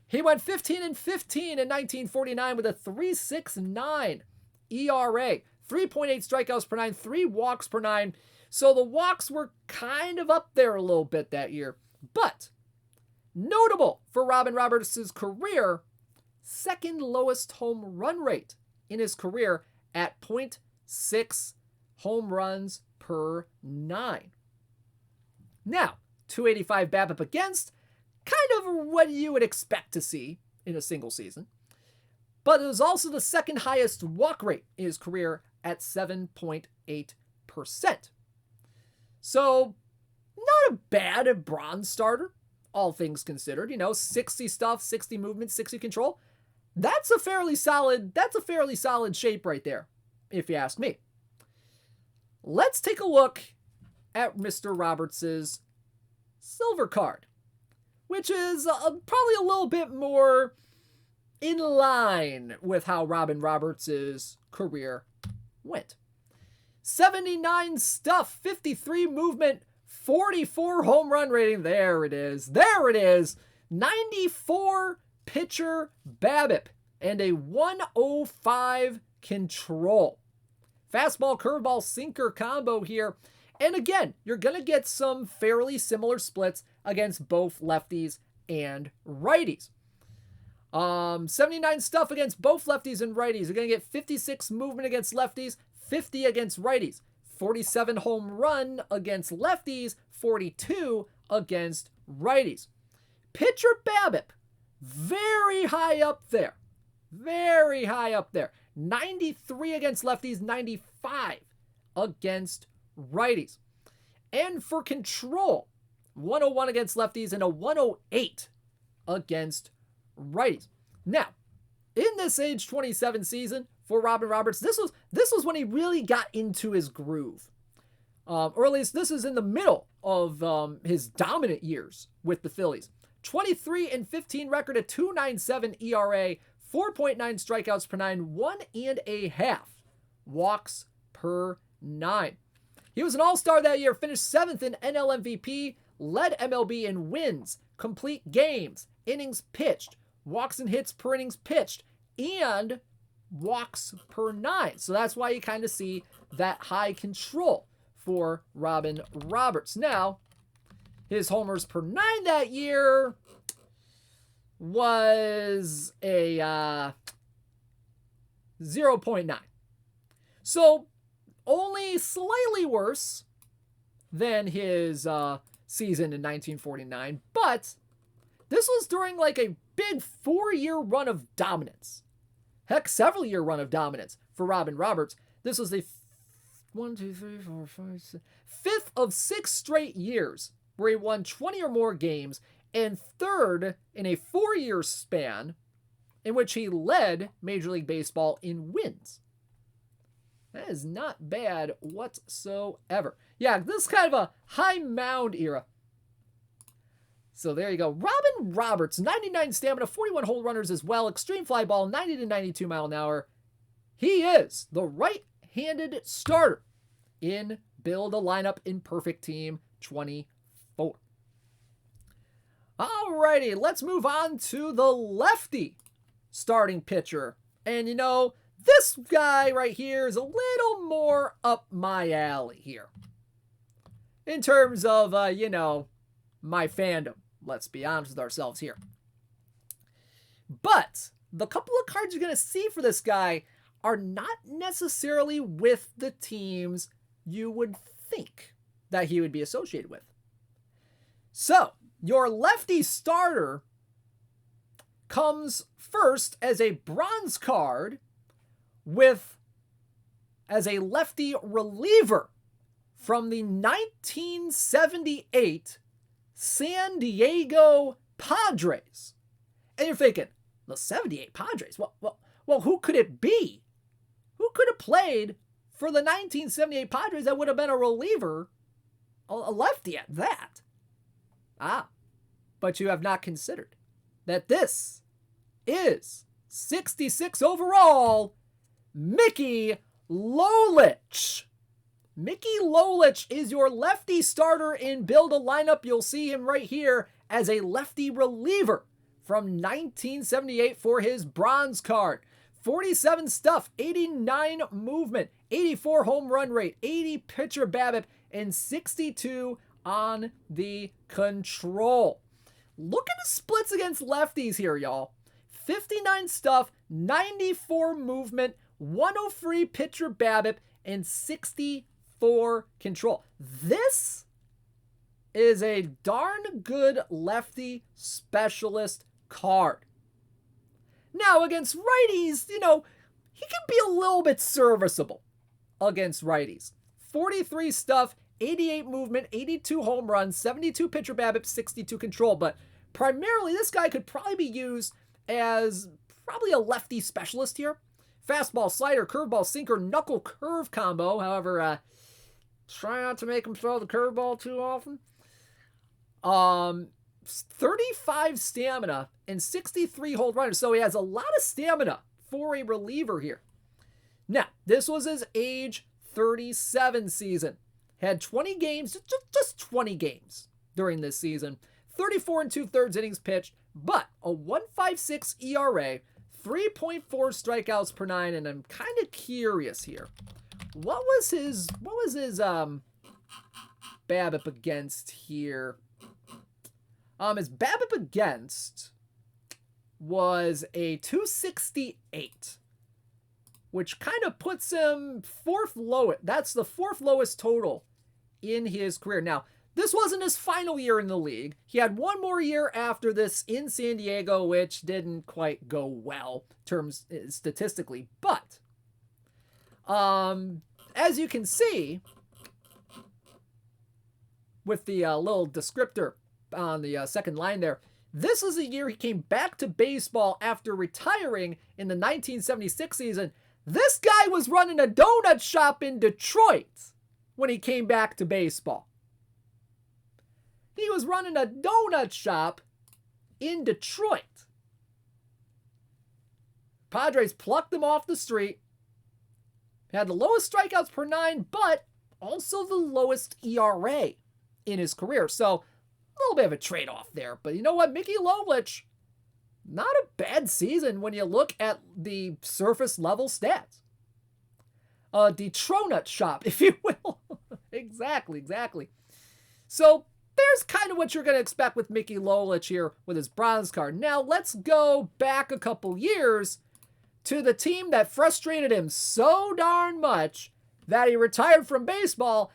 He went 15 and 15 in 1949 with a 3.69 ERA, 3.8 strikeouts per 9, 3 walks per 9. So the walks were kind of up there a little bit that year. But notable for Robin Roberts' career, second lowest home run rate in his career at 0.6 home runs per 9. Now, 285 BABIP against, kind of what you would expect to see in a single season. But it was also the second highest walk rate in his career at 7.8%. So, not a bad bronze starter, all things considered. 60 stuff, 60 movement, 60 control. That's a fairly solid shape right there, if you ask me. Let's take a look at Mr. Roberts' silver card, which is probably a little bit more in line with how Robin Roberts' career went. 79 stuff, 53 movement, 44 home run rating. There it is. 94 pitcher BABIP and a 105 control. Fastball, curveball, sinker combo here. And again, you're going to get some fairly similar splits against both lefties and righties. 79 stuff against both lefties and righties. You're going to get 56 movement against lefties, 50 against righties. 47 home run against lefties, 42 against righties. Pitcher BABIP, very high up there. Very high up there. 93 against lefties, 95 against righties. And for control, 101 against lefties and a 108 against righties. Now, in this age 27 season for Robin Roberts, this was when he really got into his groove. Or at least this is in the middle of his dominant years with the Phillies. 23-15 record, a 2.97 ERA, 4.9 strikeouts per 9, 1.5 walks per 9. He was an all-star that year, finished 7th in NL MVP, led MLB in wins, complete games, innings pitched, walks and hits per innings pitched, and walks per 9. So that's why you kind of see that high control for Robin Roberts. Now, his homers per 9 that year was a 0.9. So only slightly worse than his season in 1949, but this was during like a big 4-year run of dominance. Heck, several year run of dominance for Robin Roberts. This was the 5th of 6 straight years where he won 20 or more games, and 3rd in a 4-year span in which he led Major League Baseball in wins. That is not bad whatsoever. Yeah, this is kind of a high mound era. So there you go. Robin Roberts, 99 stamina, 41 home runners as well. Extreme fly ball, 90 to 92 mile an hour. He is the right-handed starter in Build a Lineup in Perfect Team 24. Alrighty, let's move on to the lefty starting pitcher. And you know, this guy right here is a little more up my alley here. In terms of, my fandom. Let's be honest with ourselves here. But the couple of cards you're going to see for this guy are not necessarily with the teams you would think that he would be associated with. So, your lefty starter comes first as a bronze card as a lefty reliever from the 1978 San Diego Padres. And you're thinking, the 78 Padres? Well, who could it be? Who could have played for the 1978 Padres that would have been a reliever, a lefty at that? But you have not considered that this is 66 overall, Mickey Lolich. Mickey Lolich is your lefty starter in Build a Lineup. You'll see him right here as a lefty reliever from 1978 for his bronze card. 47 stuff, 89 movement, 84 home run rate, 80 pitcher BABIP, and 62 on the control. Look at the splits against lefties here, y'all. 59 stuff, 94 movement, 103 pitcher BABIP, and 64 control. This is a darn good lefty specialist card. Now, against righties, he can be a little bit serviceable against righties. 43 stuff, 88 movement, 82 home runs, 72 pitcher BABIP, 62 control. But primarily, this guy could probably be used as probably a lefty specialist here. Fastball, slider, curveball, sinker, knuckle curve combo. However, try not to make him throw the curveball too often. 35 stamina and 63 hold runners. So he has a lot of stamina for a reliever here. Now, this was his age 37 season. Had 20 games, just 20 games during this season. 34 2/3 innings pitched, but a 1.56 ERA, 3.4 strikeouts per 9, and I'm kind of curious here. What was his BABIP against here? His BABIP against was a 268. which kind of puts him fourth lowest. That's the fourth lowest total in his career. Now, this wasn't his final year in the league. He had one more year after this in San Diego, which didn't quite go well terms statistically. But as you can see with the little descriptor on the second line there, this is the year he came back to baseball after retiring in the 1976 season. This guy was running a donut shop in Detroit when he came back to baseball. He was running a donut shop in Detroit. Padres plucked him off the street. Had the lowest strikeouts per 9, but also the lowest ERA in his career. So a little bit of a trade-off there. But you know what? Mickey Lolich, not a bad season when you look at the surface level stats. A Detronut shop, if you will. Exactly. So there's kind of what you're going to expect with Mickey Lolich here with his bronze card. Now let's go back a couple years to the team that frustrated him so darn much that he retired from baseball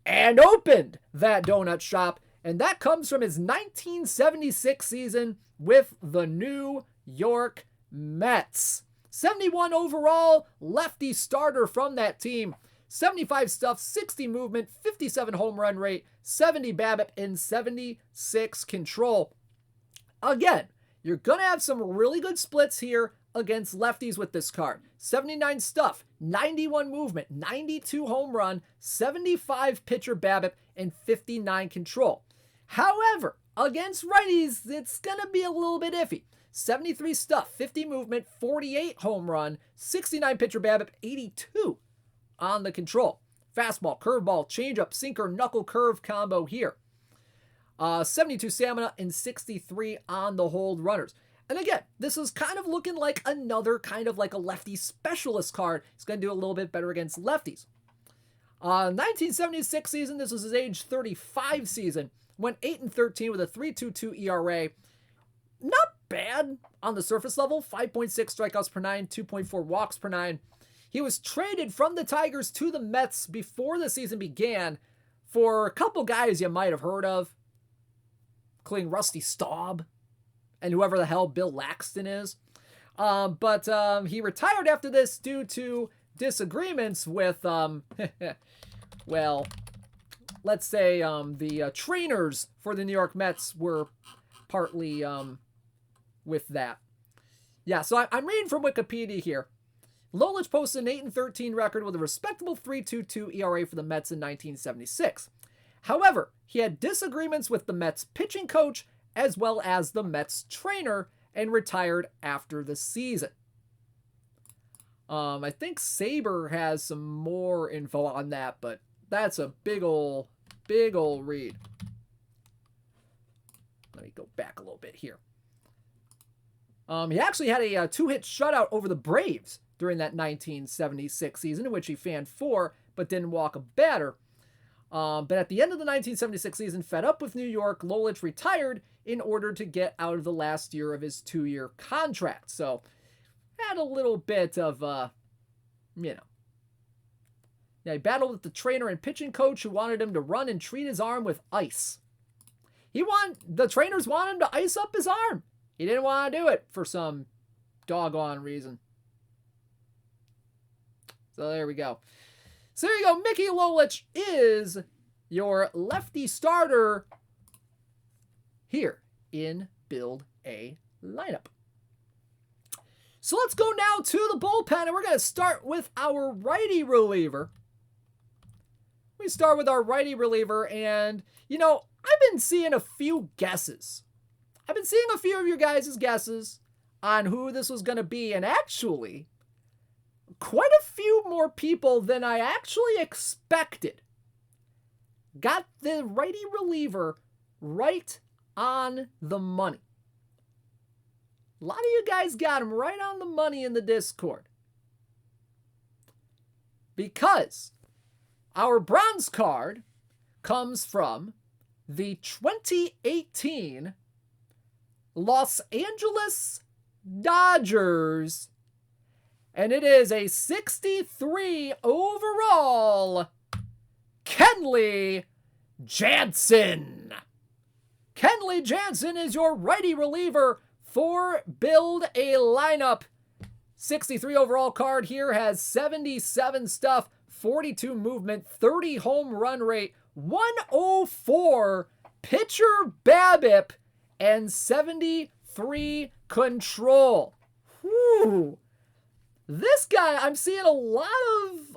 and opened that donut shop. And that comes from his 1976 season with the New York Mets. 71 overall, lefty starter from that team. 75 stuff, 60 movement, 57 home run rate, 70 BABIP, and 76 control. Again, you're going to have some really good splits here against lefties with this card. 79 stuff, 91 movement, 92 home run, 75 pitcher BABIP, and 59 control. However, against righties, it's going to be a little bit iffy. 73 stuff, 50 movement, 48 home run, 69 pitcher BABIP, 82 on the control. Fastball, curveball, changeup, sinker, knuckle curve combo here. 72 stamina and 63 on the hold runners. And again, this is kind of looking like another kind of like a lefty specialist card. He's going to do a little bit better against lefties. 1976 season, this was his age 35 season. Went 8-13 with a 3.22 ERA. Not bad on the surface level. 5.6 strikeouts per 9, 2.4 walks per 9. He was traded from the Tigers to the Mets before the season began for a couple guys you might have heard of, including Rusty Staub and whoever the hell Bill Laxton is. But he retired after this due to disagreements with, well, let's say the trainers for the New York Mets were partly with that. Yeah, so I'm reading from Wikipedia here. Lolich posted an 8-13 record with a respectable 3.22 ERA for the Mets in 1976. However, he had disagreements with the Mets pitching coach as well as the Mets trainer and retired after the season. I think Saber has some more info on that, but that's a big ol' read. Let me go back a little bit here. He actually had a 2-hit shutout over the Braves during that 1976 season, in which he fanned 4, but didn't walk a batter. But at the end of the 1976 season, fed up with New York, Lolich retired in order to get out of the last year of his 2-year contract. So, had a little bit of, Yeah, he battled with the trainer and pitching coach who wanted him to run and treat his arm with ice. The trainers wanted him to ice up his arm. He didn't want to do it for some doggone reason. So there we go. So there you go. Mickey Lolich is your lefty starter here in Build a Lineup. So let's go now to the bullpen, and we're going to start with our righty reliever. We start with our righty reliever, and, you know, I've been seeing a few guesses. I've been seeing a few of your guys' guesses on who this was going to be, and actually, quite a few more people than I actually expected got the righty reliever right on the money. A lot of you guys got him right on the money in the Discord. Because our bronze card comes from the 2018 Los Angeles Dodgers. And it is a 63 overall Kenley Jansen. Kenley Jansen is your righty reliever for Build a Lineup. 63 overall card here, has 77 stuff, 42 movement, 30 home run rate, 104 pitcher BABIP, and 73 control. Whew. This guy, I'm seeing a lot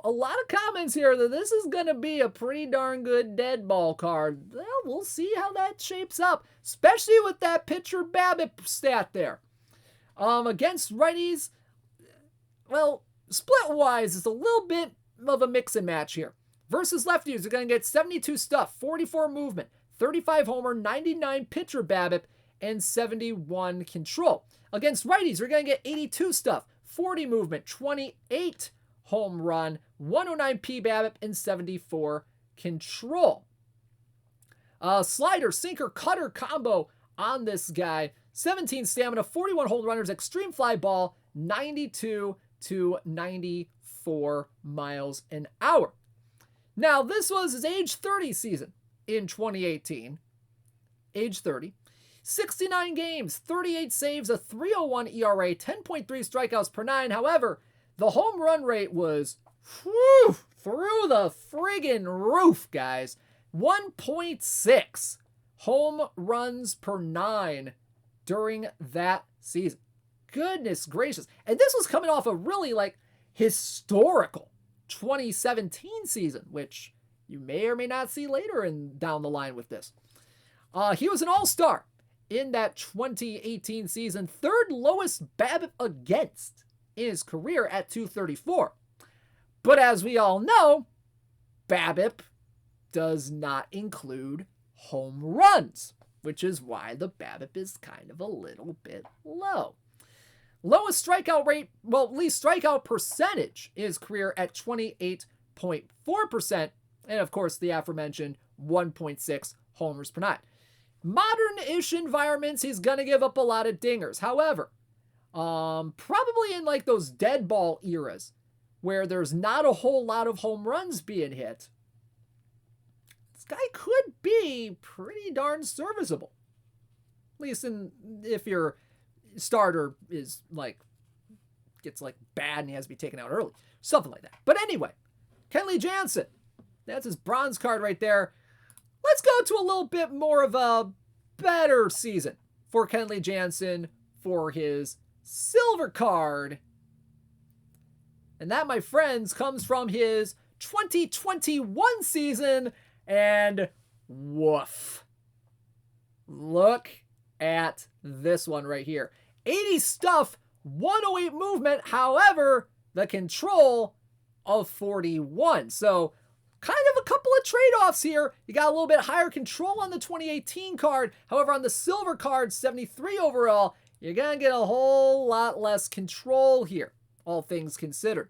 of comments here that this is going to be a pretty darn good dead ball card. Well, we'll see how that shapes up, especially with that pitcher BABIP stat there. Against righties, well, split-wise, it's a little bit of a mix and match here. Versus lefties, you're going to get 72 stuff, 44 movement, 35 homer, 99 pitcher BABIP, and 71 control. Against righties, you're going to get 82 stuff, 40 movement, 28 home run, 109 PBABIP, and 74 control. Slider, sinker, cutter combo on this guy. 17 stamina, 41 hold runners, extreme fly ball, 92 to 94 miles an hour. Now, this was his age 30 season in 2018. Age 30. 69 games, 38 saves, a 3.01 ERA, 10.3 strikeouts per nine. However, the home run rate was through the friggin' roof, guys. 1.6 home runs per nine during that season. Goodness gracious. And this was coming off a really historical 2017 season, which you may or may not see later down the line with this. He was an all-star in that 2018 season, third lowest BABIP against in his career at 234. But as we all know, BABIP does not include home runs, which is why the BABIP is kind of a little bit low. Lowest strikeout rate, well, at least strikeout percentage in his career at 28.4%. And of course, the aforementioned 1.6 homers per nine. Modern-ish environments, he's going to give up a lot of dingers. However, probably in those dead ball eras where there's not a whole lot of home runs being hit, this guy could be pretty darn serviceable. At least if your starter is gets bad and he has to be taken out early. Something like that. But anyway, Kenley Jansen. That's his bronze card right there. Let's go to a little bit more of a better season for Kenley Jansen for his silver card. And that, my friends, comes from his 2021 season. And woof. Look at this one right here. 80 stuff, 108 movement. However, the control of 41. So kind of a couple of trade-offs here. You got a little bit higher control on the 2018 card. However, on the silver card, 73 overall, you're going to get a whole lot less control here, all things considered.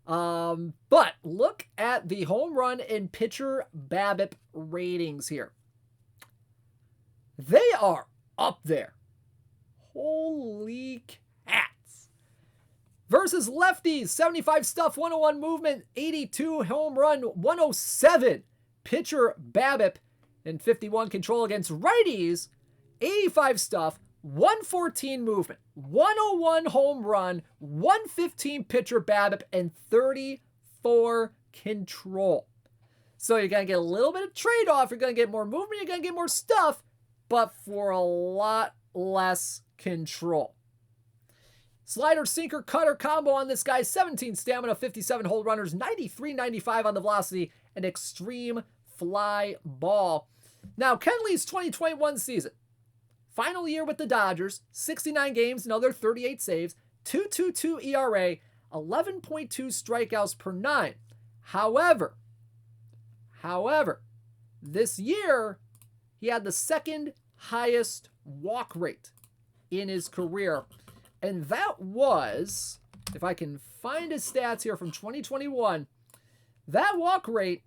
But look at the home run and pitcher BABIP ratings here. They are up there. Holy cats. Versus lefties, 75 stuff, 101 movement, 82 home run, 107 pitcher BABIP, and 51 control. Against righties, 85 stuff, 114 movement, 101 home run, 115 pitcher BABIP, and 34 control. So you're going to get a little bit of trade-off. You're going to get more movement. You're going to get more stuff, but for a lot less control. Slider, sinker, cutter combo on this guy. 17 stamina, 57 hold runners, 93-95 on the velocity, and extreme fly ball. Now, Kenley's 2021 season. Final year with the Dodgers. 69 games, another 38 saves, 2.22 ERA, 11.2 strikeouts per nine. However, this year, he had the second highest walk rate in his career. And that was, if I can find his stats here from 2021, that walk rate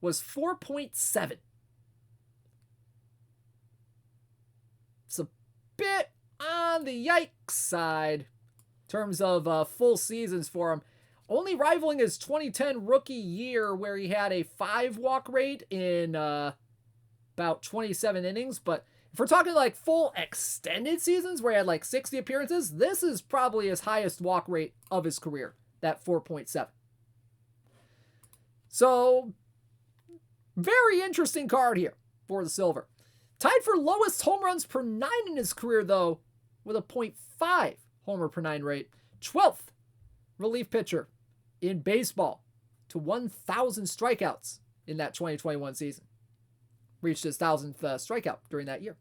was 4.7. It's a bit on the yikes side terms of full seasons for him. Only rivaling his 2010 rookie year where he had a 5 walk rate in about 27 innings. But if we're talking like full extended seasons where he had like 60 appearances, this is probably his highest walk rate of his career, that 4.7. So, very interesting card here for the Silver. Tied for lowest home runs per 9 in his career, though, with a .5 homer per 9 rate. 12th relief pitcher in baseball to 1,000 strikeouts in that 2021 season. Reached his 1,000th strikeout during that year.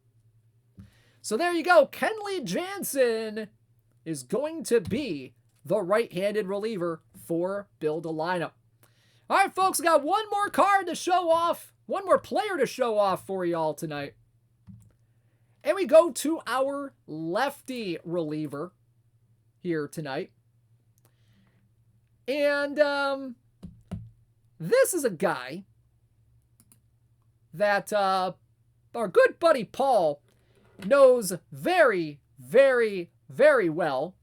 So there you go. Kenley Jansen is going to be the right-handed reliever for Bill Delino. All right, folks, got one more card to show off. One more player to show off for y'all tonight. And we go to our lefty reliever here tonight. And this is a guy that our good buddy Paul knows very, very, very well.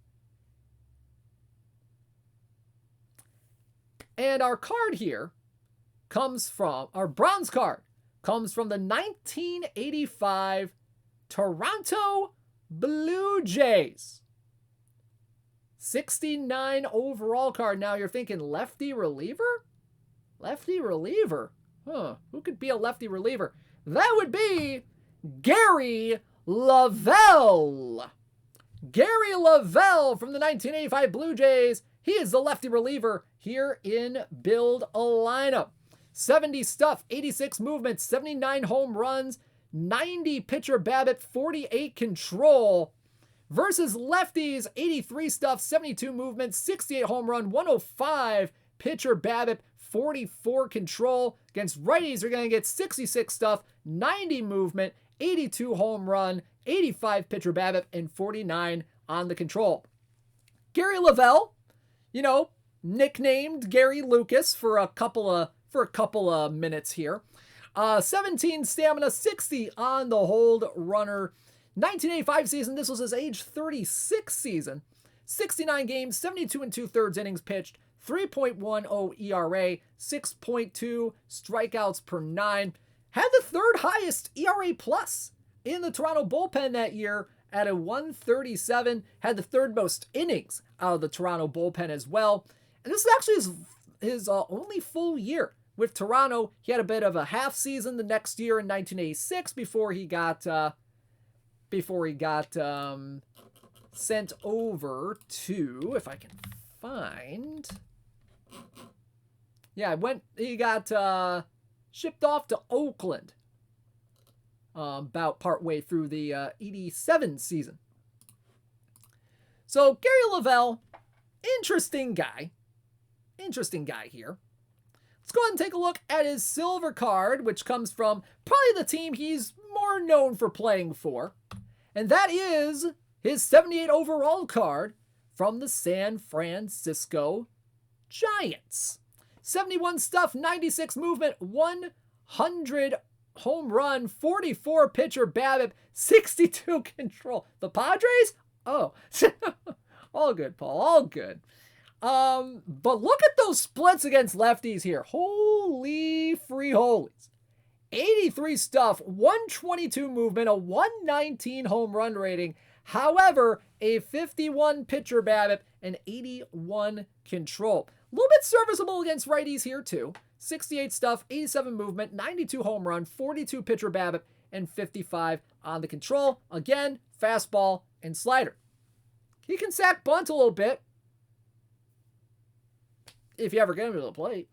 And our card here comes from, our bronze card comes from the 1985 Toronto Blue Jays. 69 overall card. Now you're thinking lefty reliever? Lefty reliever? Who could be a lefty reliever? That would be Gary Lavelle. Gary Lavelle from the 1985 Blue Jays. He is the lefty reliever here in Build a Lineup. 70 stuff, 86 movements, 79 home runs, 90 pitcher BABIP, 48 control. Versus lefties, 83 stuff, 72 movements, 68 home run, 105 pitcher BABIP, 44 control. Against righties, you're going to get 66 stuff, 90 movement, 82 home run, 85 pitcher BABIP, and 49 on the control. Gary Lavelle, nicknamed Gary Lucas for a couple of minutes here. 17 stamina, 60 on the hold runner. 1985 season, this was his age 36 season. 69 games, 72 2/3 innings pitched, 3.10 ERA, 6.2 strikeouts per 9. Had the third highest ERA plus in the Toronto bullpen that year at a 137. Had the third most innings out of the Toronto bullpen as well. And this is actually his only full year with Toronto. He had a bit of a half season the next year in 1986 before he got sent over to, if I can find, he got shipped off to Oakland about partway through the 87 season. So Gary Lavelle, interesting guy here. Let's go ahead and take a look at his silver card, which comes from probably the team he's more known for playing for. And that is his 78 overall card from the San Francisco Giants. 71 stuff, 96 movement, 100 home run, 44 pitcher BABIP, 62 control. The Padres? Oh, all good, Paul, all good. But look at those splits against lefties here. Holy free holies. 83 stuff, 122 movement, a 119 home run rating. However, a 51 pitcher BABIP and 81 control. A little bit serviceable against righties here too. 68 stuff, 87 movement, 92 home run, 42 pitcher BABIP, and 55 on the control. Again, fastball and slider. He can sack bunt a little bit if you ever get him to the plate.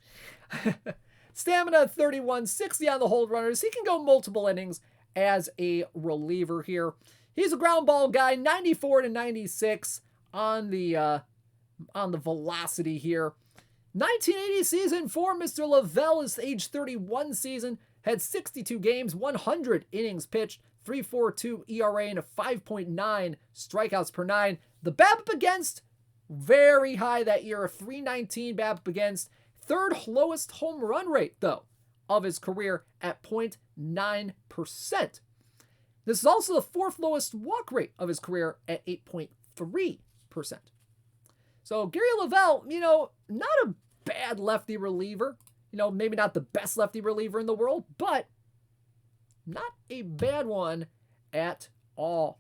Stamina 31, 60 on the hold runners. He can go multiple innings as a reliever here. He's a ground ball guy, 94 to 96 on the velocity here. 1980 season for Mr. Lavelle, his age 31 season, had 62 games, 100 innings pitched, 3.42 ERA, and a 5.9 strikeouts per 9. The BABIP against, very high that year, a 319 BABIP against. Third lowest home run rate, though, of his career at 0.9%. This is also the fourth lowest walk rate of his career at 8.3%. So Gary Lavelle, not a bad lefty reliever. Maybe not the best lefty reliever in the world, but not a bad one at all.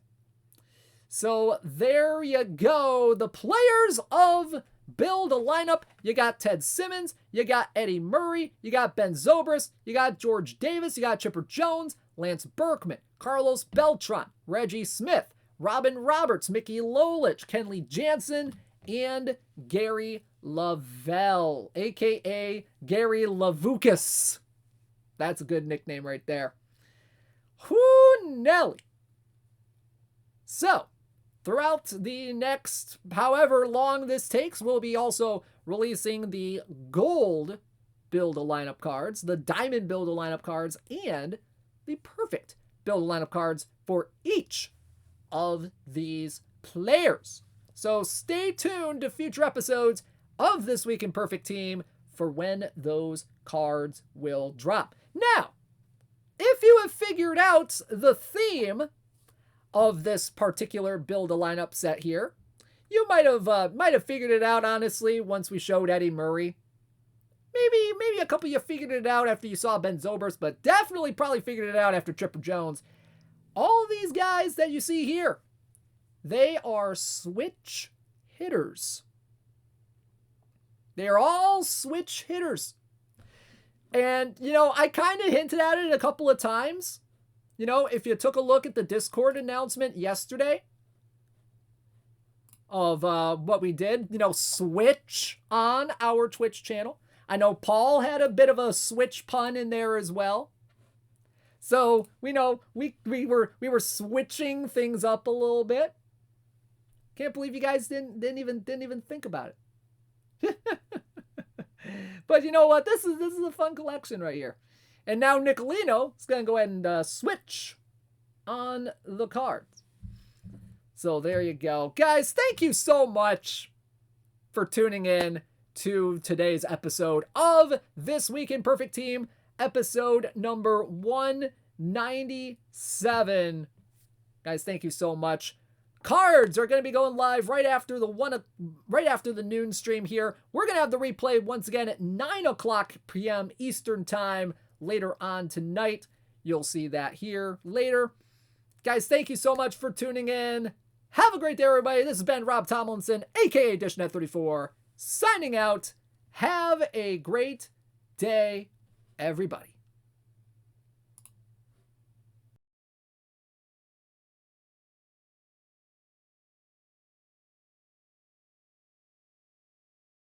So there you go. The players of Build a Lineup. You got Ted Simmons. You got Eddie Murray. You got Ben Zobrist. You got George Davis. You got Chipper Jones, Lance Berkman, Carlos Beltran, Reggie Smith, Robin Roberts, Mickey Lolich, Kenley Jansen, and Gary Lavelle, a.k.a. Gary Lavukas. That's a good nickname right there. Whoo, Nelly. So, throughout the next however long this takes, we'll be also releasing the gold Build-A-Lineup cards, the diamond Build-A-Lineup cards, and the perfect Build-A-Lineup cards for each of these players. So stay tuned to future episodes of This Week in Perfect Team for when those cards will drop. Now, if you have figured out the theme of this particular Build-A-Lineup set here, you might have figured it out, honestly, once we showed Eddie Murray. Maybe a couple of you figured it out after you saw Ben Zobrist, but definitely probably figured it out after Chipper Jones. All these guys that you see here, they are switch hitters. They are all switch hitters. And, I kind of hinted at it a couple of times. If you took a look at the Discord announcement yesterday of what we did, switch on our Twitch channel. I know Paul had a bit of a switch pun in there as well. So, we were switching things up a little bit. Can't believe you guys didn't even think about it. But you know what? This is a fun collection right here. And now Nicolino is going to go ahead and switch on the cards. So there you go. Guys, thank you so much for tuning in to today's episode of This Week in Perfect Team, episode number 197. Guys, thank you so much. Cards are going to be going live right after the noon stream here. We're going to have the replay once again at 9:00 p.m. Eastern Time later on tonight. You'll see that here later. Guys, thank you so much for tuning in. Have a great day, everybody. This has been Rob Tomlinson, a.k.a. DishNet34, signing out. Have a great day, everybody.